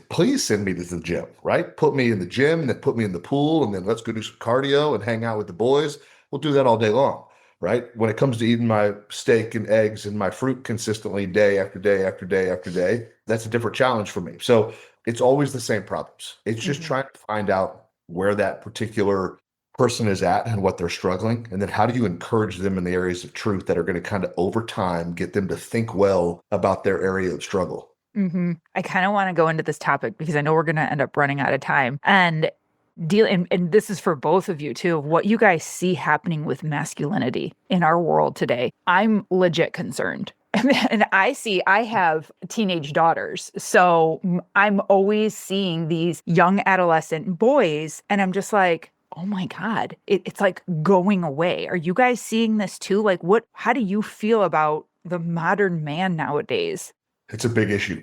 please send me to the gym, right? Put me in the gym and then put me in the pool and then let's go do some cardio and hang out with the boys. We'll do that all day long, right? When it comes to eating my steak and eggs and my fruit consistently day after day after day after day, that's a different challenge for me. So it's always the same problems. It's just trying to find out where that particular person is at and what they're struggling. And then how do you encourage them in the areas of truth that are going to kind of over time get them to think well about their area of struggle? Mm-hmm. I kind of want to go into this topic because I know we're going to end up running out of time and and this is for both of you too, what you guys see happening with masculinity in our world today. I'm legit concerned. And I have teenage daughters. So I'm always seeing these young adolescent boys and I'm just like, oh my God, it's like going away. Are you guys seeing this too? Like how do you feel about the modern man nowadays? It's a big issue.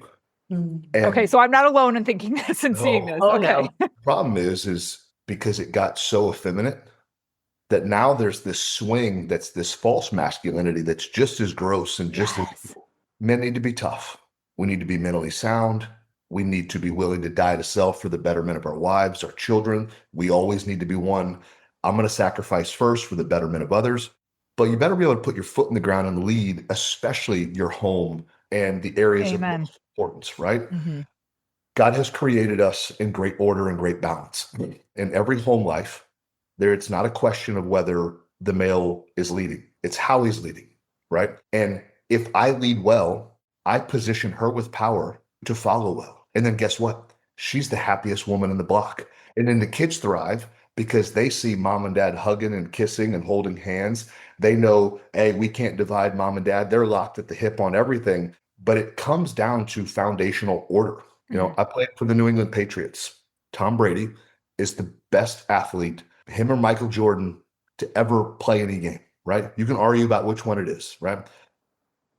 Mm. And Okay, so I'm not alone in thinking this and seeing this. Oh, Okay. no. the problem is because it got so effeminate that now there's this swing that's this false masculinity that's just as gross and just as Yes. men need to be tough. We need to be mentally sound. We need to be willing to die to self for the betterment of our wives, our children. We always need to be one. I'm going to sacrifice first for the betterment of others. But you better be able to put your foot in the ground and lead, especially your home and the areas Amen. of most importance, right? Mm-hmm. God has created us in great order and great balance. In every home life, it's not a question of whether the male is leading, it's how he's leading, right? And if I lead well, I position her with power to follow well. And then guess what? She's the happiest woman in the block. And then the kids thrive because they see mom and dad hugging and kissing and holding hands. They know, hey, we can't divide mom and dad. They're locked at the hip on everything. But it comes down to foundational order. You know, I played for the New England Patriots. Tom Brady is the best athlete, him or Michael Jordan, to ever play any game, right? You can argue about which one it is, right?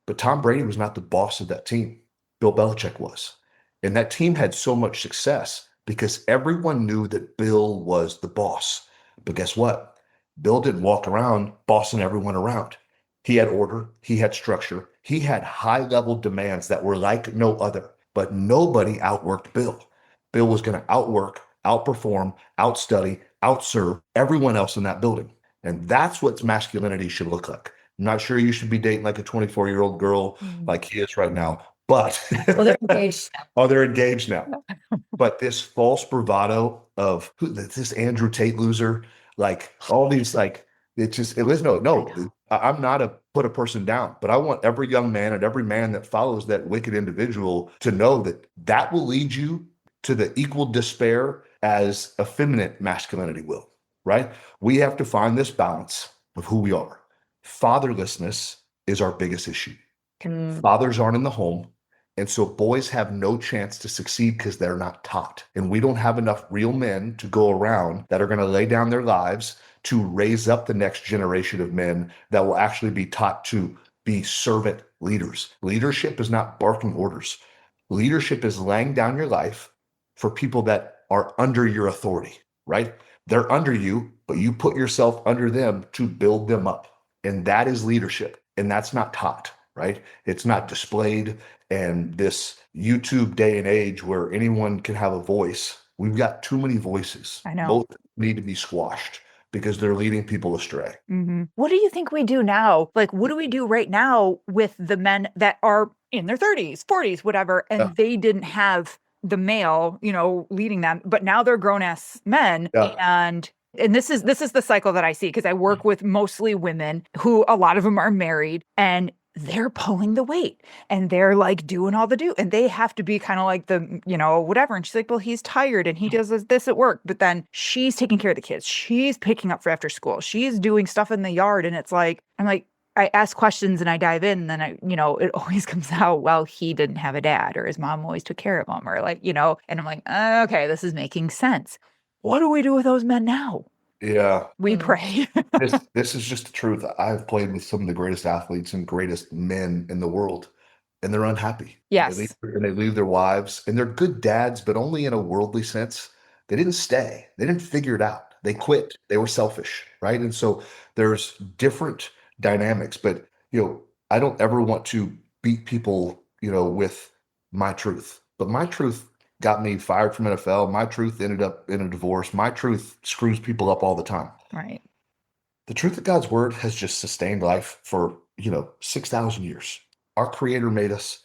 But Tom Brady was not the boss of that team. Bill Belichick was. And that team had so much success because everyone knew that Bill was the boss. But guess what? Bill didn't walk around bossing everyone around. He had order, he had structure, he had high level demands that were like no other. But nobody outworked Bill. Bill was going to outwork, outperform, outstudy, outserve everyone else in that building. And that's what masculinity should look like. I'm not sure you should be dating like a 24-year-old girl like he is right now, but Well, they're engaged now. oh, they're engaged now. But this false bravado of this Andrew Tate loser, like all these, like I'm not a put a person down, but I want every young man and every man that follows that wicked individual to know that that will lead you to the equal despair as effeminate masculinity will, right? We have to find this balance of who we are. Fatherlessness is our biggest issue. Fathers aren't in the home. And so boys have no chance to succeed because they're not taught. And we don't have enough real men to go around that are going to lay down their lives to raise up the next generation of men that will actually be taught to be servant leaders. Leadership is not barking orders. Leadership is laying down your life for people that are under your authority, right? They're under you, but you put yourself under them to build them up. And that is leadership. And that's not taught, right? It's not displayed. And this YouTube day and age where anyone can have a voice, we've got too many voices. I know. Both need to be squashed because they're leading people astray. What do you think we do now? Like, what do we do right now with the men that are in their 30s, 40s, whatever, and they didn't have the male, leading them, but now they're grown ass men. And this is the cycle that I see because I work with mostly women who a lot of them are married and they're pulling the weight and they're like doing all the do and they have to be kind of like the, whatever. And she's like, well, he's tired and he does this at work, but then she's taking care of the kids. She's picking up for after school. She's doing stuff in the yard. And it's like, I'm like, I ask questions and I dive in and then it always comes out, well, he didn't have a dad or his mom always took care of him or like, and I'm like, okay, this is making sense. What do we do with those men now? Yeah. We pray. This is just the truth. I've played with some of the greatest athletes and greatest men in the world, and they're unhappy. Yes. They leave their wives, and they're good dads, but only in a worldly sense. They didn't stay. They didn't figure it out. They quit. They were selfish, right? And so there's different dynamics, but I don't ever want to beat people, with my truth. But my truth got me fired from NFL. My truth ended up in a divorce. My truth screws people up all the time. Right. The truth of God's word has just sustained life for, 6,000 years. Our creator made us.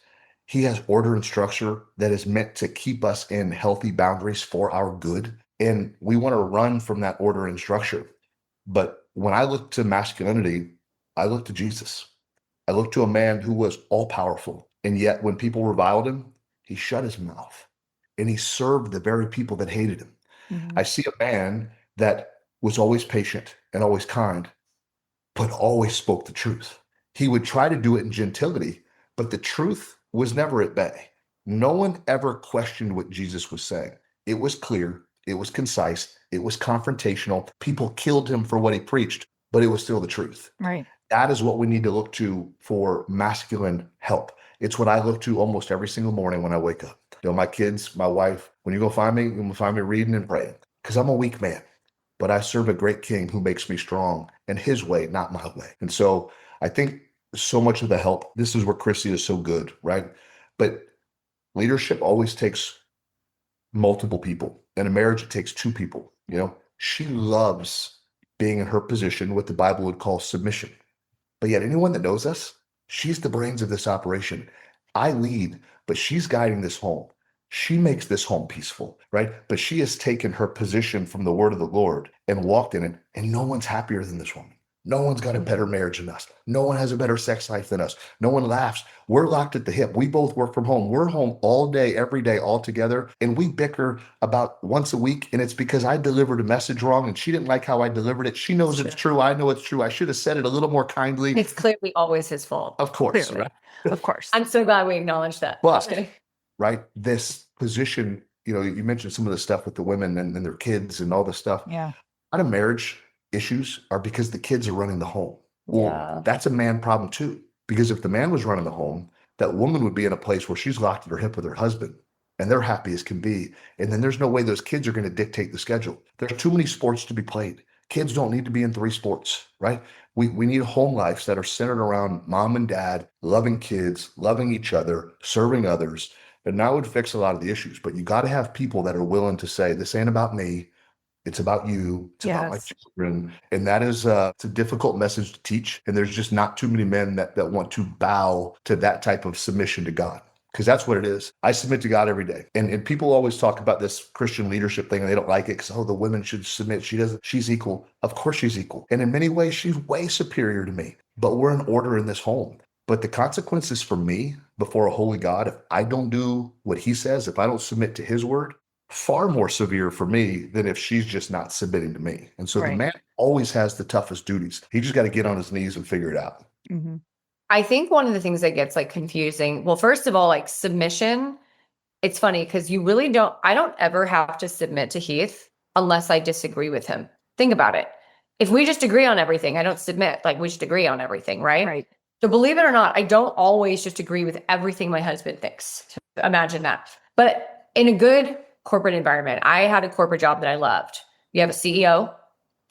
He has order and structure that is meant to keep us in healthy boundaries for our good. And we want to run from that order and structure. But when I look to masculinity, I look to Jesus. I look to a man who was all powerful. And yet when people reviled him, he shut his mouth. And he served the very people that hated him. I see a man that was always patient and always kind, but always spoke the truth. He would try to do it in gentility, but the truth was never at bay. No one ever questioned what Jesus was saying. It was clear, it was concise, it was confrontational. People killed him for what he preached, but it was still the truth. Right. That is what we need to look to for masculine help. It's what I look to almost every single morning when I wake up. my kids, my wife, when you go find me, you're going to find me reading and praying because I'm a weak man, but I serve a great king who makes me strong in his way, not my way. And so I think so much of the help, this is where Chrissy is so good, right? But leadership always takes multiple people. In a marriage, it takes two people. She loves being in her position, what the Bible would call submission. But yet anyone that knows us, she's the brains of this operation. I lead, but she's guiding this home. She makes this home peaceful, right? But she has taken her position from the word of the Lord and walked in it. And no one's happier than this woman. No one's got a better marriage than us. No one has a better sex life than us. No one laughs. We're locked at the hip. We both work from home. We're home all day, every day, all together. And we bicker about once a week. And it's because I delivered a message wrong and she didn't like how I delivered it. She knows it's true. I know it's true. I should have said it a little more kindly. It's clearly always his fault. Of course. Clearly. Right? Of course. I'm so glad we acknowledged that. But, right, this position, you mentioned some of the stuff with the women and their kids and all this stuff. Yeah. Out of marriage issues are because the kids are running the home. Well, that's a man problem too. Because if the man was running the home, that woman would be in a place where she's locked at her hip with her husband and they're happy as can be. And then there's no way those kids are going to dictate the schedule. There's too many sports to be played. Kids don't need to be in 3 sports, right? We need home lives that are centered around mom and dad, loving kids, loving each other, serving others. And that would fix a lot of the issues. But you got to have people that are willing to say, this ain't about me. It's about you. It's about my children. And that is it's a difficult message to teach. And there's just not too many men that want to bow to that type of submission to God. Because that's what it is. I submit to God every day. And people always talk about this Christian leadership thing and they don't like it because, the women should submit. She's equal. Of course she's equal. And in many ways, she's way superior to me. But we're in order in this home. But the consequences for me before a holy God, if I don't do what he says, if I don't submit to his word, far more severe for me than if she's just not submitting to me. And so the man always has the toughest duties. He just got to get on his knees and figure it out. Mm-hmm. I think one of the things that gets confusing, well, first of all, submission, it's funny because I don't ever have to submit to Heath unless I disagree with him. Think about it. If we just agree on everything, I don't submit. We just agree on everything, right? Right. So believe it or not, I don't always just agree with everything my husband thinks. Imagine that. But in a good corporate environment, I had a corporate job that I loved. You have a CEO,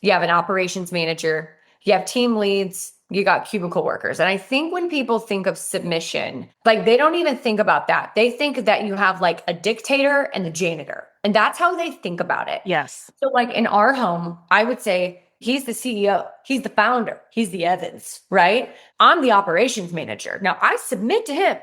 you have an operations manager, you have team leads, you got cubicle workers. And I think when people think of submission, they don't even think about that. They think that you have a dictator and a janitor. And that's how they think about it. Yes. So in our home, I would say he's the CEO, he's the founder, he's the Evans, right? I'm the operations manager. Now I submit to him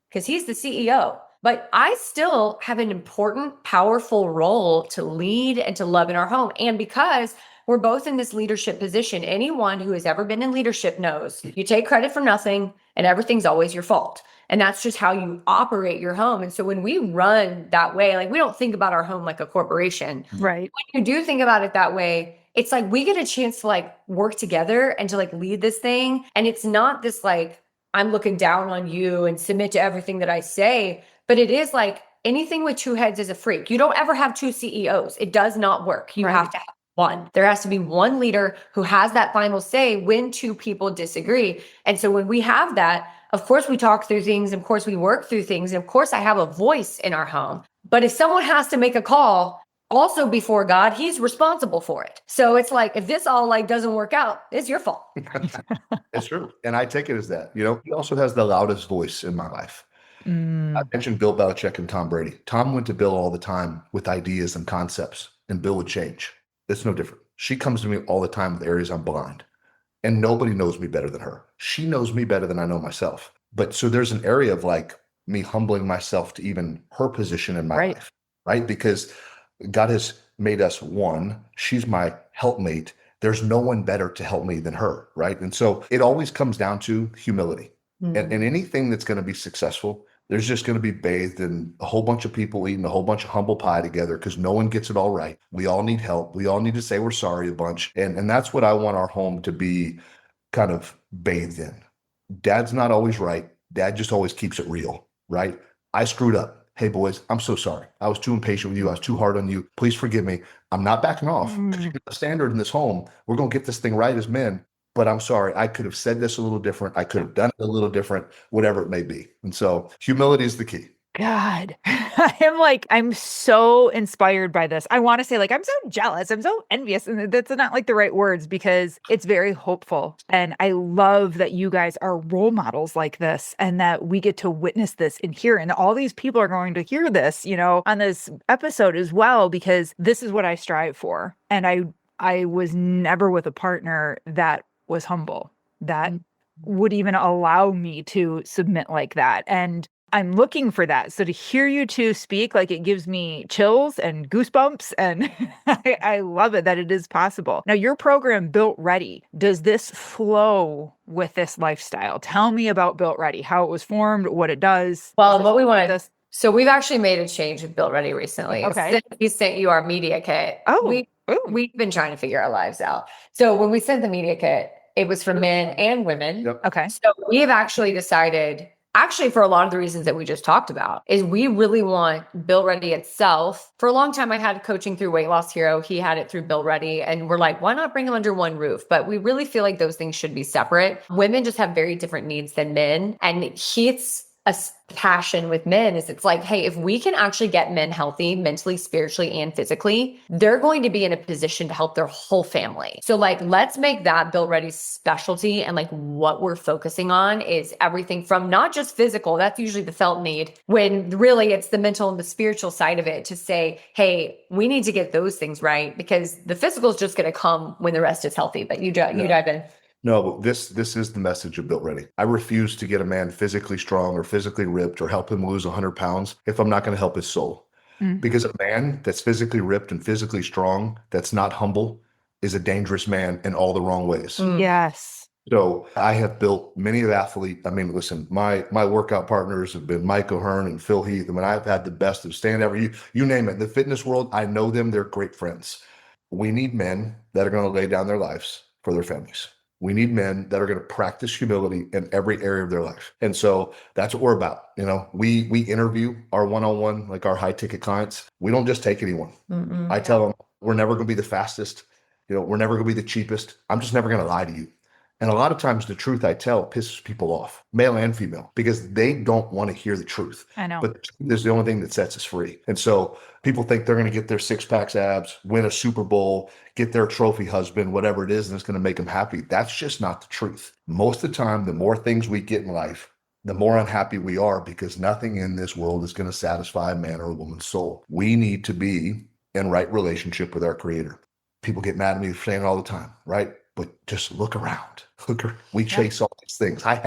because he's the CEO. But I still have an important, powerful role to lead and to love in our home. And because we're both in this leadership position, anyone who has ever been in leadership knows you take credit for nothing and everything's always your fault. And that's just how you operate your home. And so when we run that way, we don't think about our home like a corporation. Right. When you do think about it that way, it's we get a chance to work together and to lead this thing. And it's not this I'm looking down on you and submit to everything that I say. But it is anything with 2 heads is a freak. You don't ever have 2 CEOs. It does not work. You have to have one. There has to be one leader who has that final say when 2 people disagree. And so when we have that, of course we talk through things. Of course we work through things. And of course I have a voice in our home. But if someone has to make a call also before God, he's responsible for it. So it's if this all doesn't work out, it's your fault. It's true. And I take it as that. He also has the loudest voice in my life. I mentioned Bill Belichick and Tom Brady. Tom went to Bill all the time with ideas and concepts, and Bill would change. It's no different. She comes to me all the time with areas I'm blind, and nobody knows me better than her. She knows me better than I know myself. But so there's an area of me humbling myself to even her position in my life, right? Because God has made us one. She's my helpmate. There's no one better to help me than her, right? And so it always comes down to humility. And anything that's going to be successful, there's just going to be bathed in a whole bunch of people eating a whole bunch of humble pie together because no one gets it all right. We all need help. We all need to say we're sorry a bunch. And that's what I want our home to be kind of bathed in. Dad's not always right. Dad just always keeps it real, right? I screwed up. Hey, boys, I'm so sorry. I was too impatient with you. I was too hard on you. Please forgive me. I'm not backing off. The standard in this home, we're going to get this thing right as men. But I'm sorry, I could have said this a little different. I could have done it a little different, whatever it may be. And so humility is the key. God, I'm so inspired by this. I want to say, I'm so jealous. I'm so envious. And that's not like the right words because it's very hopeful. And I love that you guys are role models like this and that we get to witness this and hear. And all these people are going to hear this, on this episode as well, because this is what I strive for. And I was never with a partner that was humble, that would even allow me to submit like that. And I'm looking for that. So to hear you two speak, it gives me chills and goosebumps. And I love it that it is possible. Now, your program, Built Ready, does this flow with this lifestyle? Tell me about Built Ready, how it was formed, what it does. Well, what we want to, so we've actually made a change with Built Ready recently. Okay. Since we sent you our media kit. Oh, we've been trying to figure our lives out. So when we sent the media kit, it was for men and women. Yep. Okay. So we have actually decided, for a lot of the reasons that we just talked about, is we really want Built Ready itself. For a long time, I had coaching through Weight Loss Hero. He had it through Built Ready. And we're like, why not bring them under one roof? But we really feel like those things should be separate. Women just have very different needs than men. And Heath's passion with men is it's like, hey, if we can actually get men healthy mentally, spiritually, and physically, they're going to be in a position to help their whole family. So let's make that Built Ready specialty. And what we're focusing on is everything from not just physical, that's usually the felt need, when really it's the mental and the spiritual side of it to say, hey, we need to get those things right because the physical is just going to come when the rest is healthy. But you dive in. No, but this is the message of Built Ready. I refuse to get a man physically strong or physically ripped or help him lose 100 pounds if I'm not going to help his soul. Because a man that's physically ripped and physically strong, that's not humble, is a dangerous man in all the wrong ways. Yes. So I have built many of athletes. I mean, listen, my workout partners have been Mike O'Hearn and Phil Heath. I mean, I've had the best of stand ever. You name it. In the fitness world, I know them. They're great friends. We need men that are going to lay down their lives for their families. We need men that are going to practice humility in every area of their life. And so that's what we're about. We interview our one-on-one, our high ticket clients. We don't just take anyone. I tell them, we're never going to be the fastest. We're never going to be the cheapest. I'm just never going to lie to you. And a lot of times the truth I tell pisses people off, male and female, because they don't want to hear the truth. I know. But the truth is the only thing that sets us free. And so people think they're going to get their six-packs abs, win a Super Bowl, get their trophy husband, whatever it is, and it's going to make them happy. That's just not the truth. Most of the time, the more things we get in life, the more unhappy we are because nothing in this world is going to satisfy a man or a woman's soul. We need to be in right relationship with our Creator. People get mad at me for saying it all the time, right? But just look around. We chase all these things. I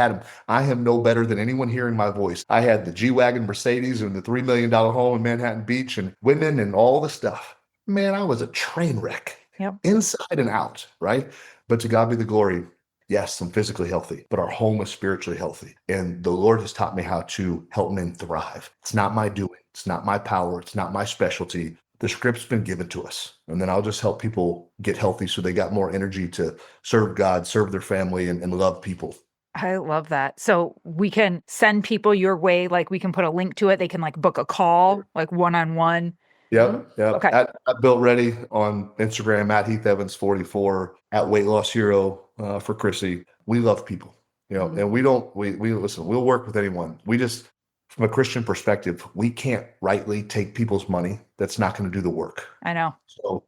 am no better than anyone hearing my voice. I had the G-Wagon Mercedes and the $3 million home in Manhattan Beach and women and all the stuff. Man, I was a train wreck, inside and out, right? But to God be the glory. Yes, I'm physically healthy, but our home is spiritually healthy. And the Lord has taught me how to help men thrive. It's not my doing. It's not my power. It's not my specialty. The script's been given to us. And then I'll just help people get healthy so they got more energy to serve God, serve their family, and love people. I love that. So we can send people your way. We can put a link to it. They can book a call, one-on-one. Yep. Okay. At Built Ready on Instagram, at Heath Evans 44, at Weight Loss Hero for Chrissy. We love people, and we listen, we'll work with anyone. We just, from a Christian perspective, we can't rightly take people's money. That's not going to do the work. I know. So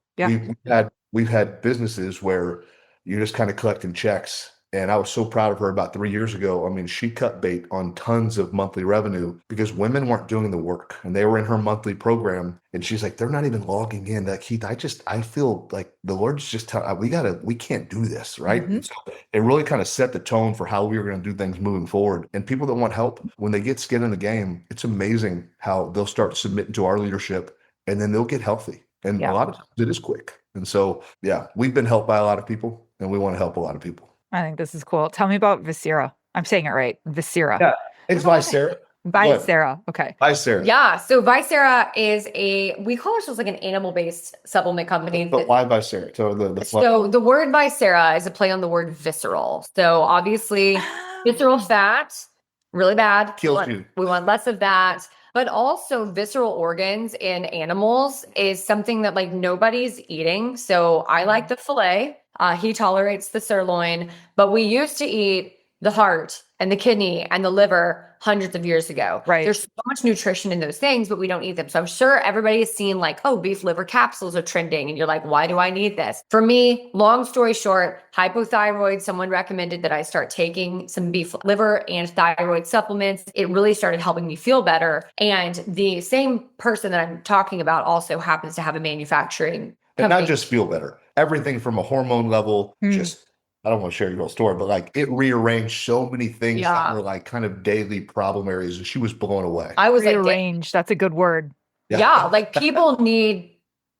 we've had businesses where you're just kind of collecting checks. And I was so proud of her about 3 years ago. I mean, she cut bait on tons of monthly revenue because women weren't doing the work and they were in her monthly program. And she's like, they're not even logging in. Heath, I feel like the Lord's just telling, we can't do this. Right. So it really kind of set the tone for how we were going to do things moving forward. And people that want help, when they get skin in the game, it's amazing how they'll start submitting to our leadership and then they'll get healthy. And a lot of times it is quick. And so, we've been helped by a lot of people and we want to help a lot of people. I think this is cool. Tell me about Viscera. I'm saying it right. Viscera. Yeah, it's Viscera. Viscera. Okay. Viscera. Yeah. So Viscera is we call ourselves an animal-based supplement company. But why Viscera? So the word Viscera is a play on the word visceral. So obviously visceral fat, really bad. Kills you. We want less of that. But also visceral organs in animals is something that nobody's eating. So I like the filet. He tolerates the sirloin, but we used to eat the heart and the kidney and the liver hundreds of years ago. Right. There's so much nutrition in those things, but we don't eat them. So I'm sure everybody has seen like, oh, beef liver capsules are trending. And you're like, why do I need this? For me, long story short, hypothyroid, someone recommended that I start taking some beef liver and thyroid supplements. It really started helping me feel better. And the same person that I'm talking about also happens to have a manufacturing And company. not just feel better, everything from a hormone level, just, I don't want to share your whole story, but like it rearranged so many things that were like kind of daily problem areas. And she was blown away. I was like, Rearrange. That's a good word. yeah, like people need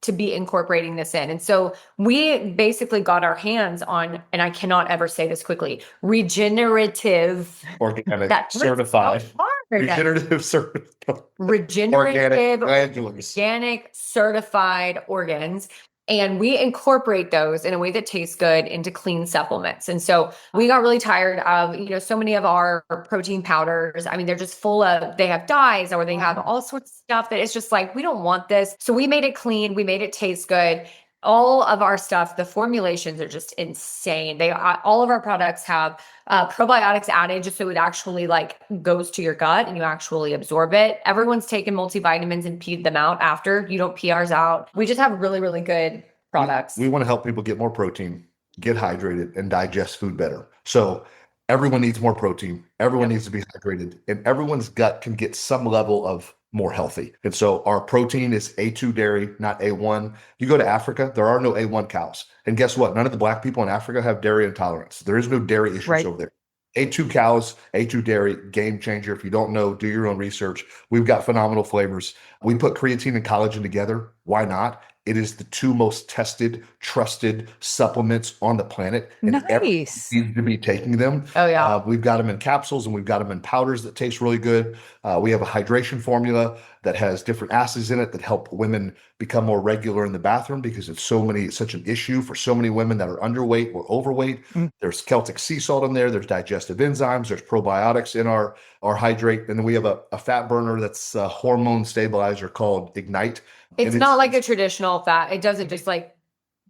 to be incorporating this in. And so we basically got our hands on, and I cannot ever say this quickly, regenerative, Organic, that's certified. so hard. Regenerative certified. Regenerative, glandulars. organic, certified organs. And we incorporate those in a way that tastes good into clean supplements. And so we got really tired of, so many of our protein powders. I mean, they're just full of, they have dyes or they have all sorts of stuff that it's just like, we don't want this. So we made it clean. We made it taste good. All of our stuff, the formulations are just insane. All of our products have probiotics added just so it actually like goes to your gut and you actually absorb it. Everyone's taken multivitamins and peed them out after. You don't pee ours out. We just have really, really good products. We want to help people get more protein, get hydrated, and digest food better. So everyone needs more protein. Everyone needs to be hydrated, and everyone's gut can get some level of more healthy. And so our protein is A2 dairy, not A1. You go to Africa, there are no A1 cows. And guess what? None of the Black people in Africa have dairy intolerance. There is no dairy issues over there. A2 cows, A2 dairy, game changer. If you don't know, do your own research. We've got phenomenal flavors. We put creatine and collagen together. Why not? It is the two most tested, trusted supplements on the planet. And everyone Nice. needs to be taking them. Oh, yeah. We've got them in capsules and we've got them in powders that taste really good. We have a hydration formula that has different acids in it that help women become more regular in the bathroom because it's such an issue for so many women that are underweight or overweight. There's Celtic sea salt in there. There's digestive enzymes. There's probiotics in our hydrate. And then we have a fat burner that's a hormone stabilizer called Ignite. It's not like a traditional fat. It doesn't just like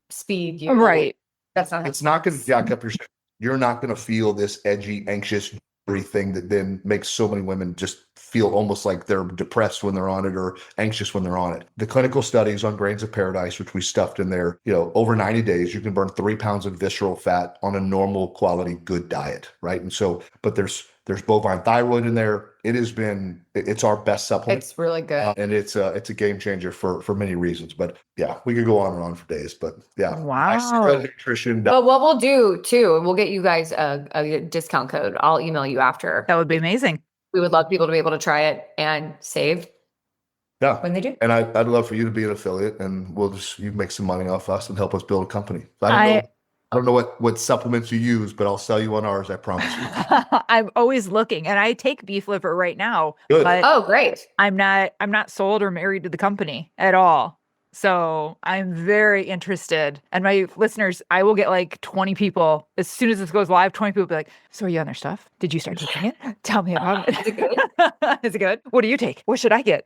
speed you. Right. That's not. It's not going to jack up your. You're not going to feel this edgy, anxious thing that then makes so many women just feel almost like they're depressed when they're on it or anxious when they're on it. The clinical studies on Grains of Paradise, which we stuffed in there, over 90 days, you can burn 3 pounds of visceral fat on a normal quality, good diet, right? And so, but there's bovine thyroid in there. It's our best supplement. It's really good. And it's a game changer for many reasons. But yeah, we could go on and on for days. But yeah, Wow. nutrition. But what we'll do too, we'll get you guys a discount code. I'll email you after. That would be amazing. We would love people to be able to try it and save Yeah. when they do. And I'd love for you to be an affiliate, and you make some money off us and help us build a company. I don't know what supplements you use, but I'll sell you on ours. I promise you. I'm always looking, and I take beef liver right now. Good. But Oh, great. I'm not sold or married to the company at all. So I'm very interested. And my listeners, I will get like 20 people as soon as this goes live. 20 people will be like, "So are you on their stuff? Did you start taking it? Tell me about it. Is it good? Is it good? What do you take? What should I get?"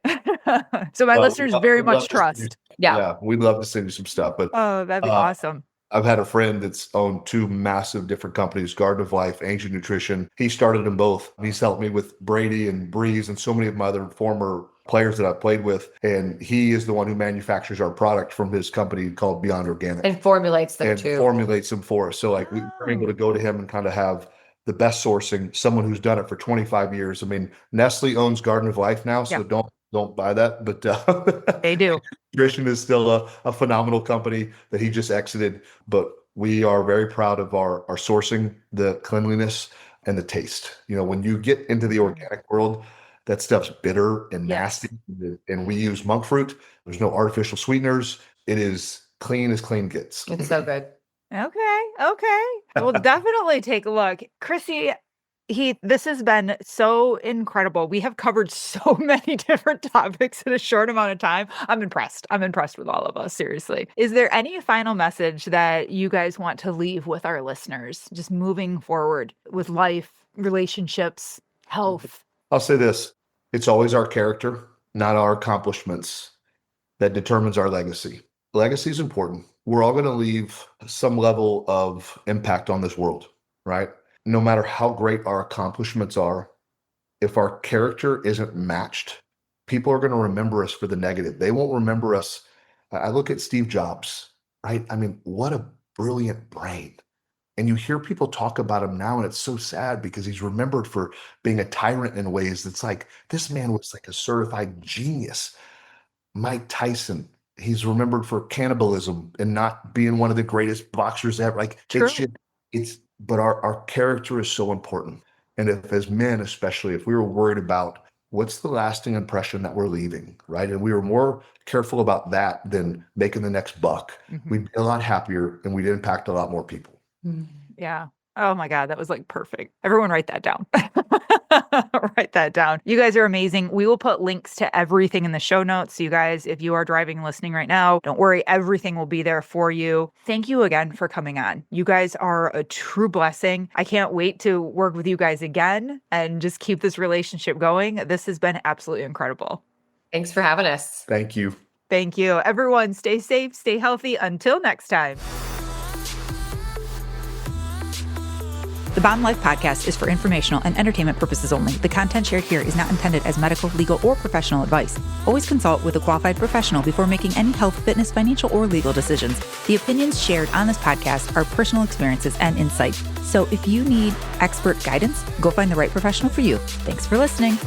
So my listeners very much trust. Yeah. We'd love to send you some stuff. But Oh, that'd be awesome. I've had a friend that's owned 2 massive different companies, Garden of Life, Ancient Nutrition. He started them both. He's helped me with Brady and Breeze and so many of my other former players that I've played with. And he is the one who manufactures our product from his company called Beyond Organic. And formulates them and too. formulates them for us. So like we were able to go to him and kind of have the best sourcing, someone who's done it for 25 years. I mean, Nestle owns Garden of Life now, so don't buy that. But They do. Nutrition is still a phenomenal company that he just exited. But we are very proud of our sourcing, the cleanliness, and the taste. When you get into the organic world, that stuff's bitter and nasty. And we use monk fruit. There's no artificial sweeteners. It is clean as clean gets. It's so good. Okay. I will definitely take a look. Chrissy, Heath, this has been so incredible. We have covered so many different topics in a short amount of time. I'm impressed. I'm impressed with all of us, seriously. Is there any final message that you guys want to leave with our listeners, just moving forward with life, relationships, health? I'll say this. It's always our character, not our accomplishments, that determines our legacy. Legacy is important. We're all going to leave some level of impact on this world, right? no matter how great our accomplishments are, if our character isn't matched, people are going to remember us for the negative. They won't remember us. I look at Steve Jobs, right? I mean, what a brilliant brain. And you hear people talk about him now, and it's so sad because he's remembered for being a tyrant in ways that's like, this man was like a certified genius. Mike Tyson, he's remembered for cannibalism and not being one of the greatest boxers ever. Like True. but our character is so important. And if as men, especially if we were worried about what's the lasting impression that we're leaving, right? And we were more careful about that than making the next buck, we'd be a lot happier and we'd impact a lot more people. Yeah. Oh my God, that was like perfect. Everyone write that down. Write that down. You guys are amazing. We will put links to everything in the show notes. So you guys, if you are driving and listening right now, don't worry, everything will be there for you. Thank you again for coming on. You guys are a true blessing. I can't wait to work with you guys again and just keep this relationship going. This has been absolutely incredible. Thanks for having us. Thank you. Thank you. Everyone, stay safe, stay healthy. Until next time. The Bottom Life podcast is for informational and entertainment purposes only. The content shared here is not intended as medical, legal, or professional advice. Always consult with a qualified professional before making any health, fitness, financial, or legal decisions. The opinions shared on this podcast are personal experiences and insight. So if you need expert guidance, go find the right professional for you. Thanks for listening.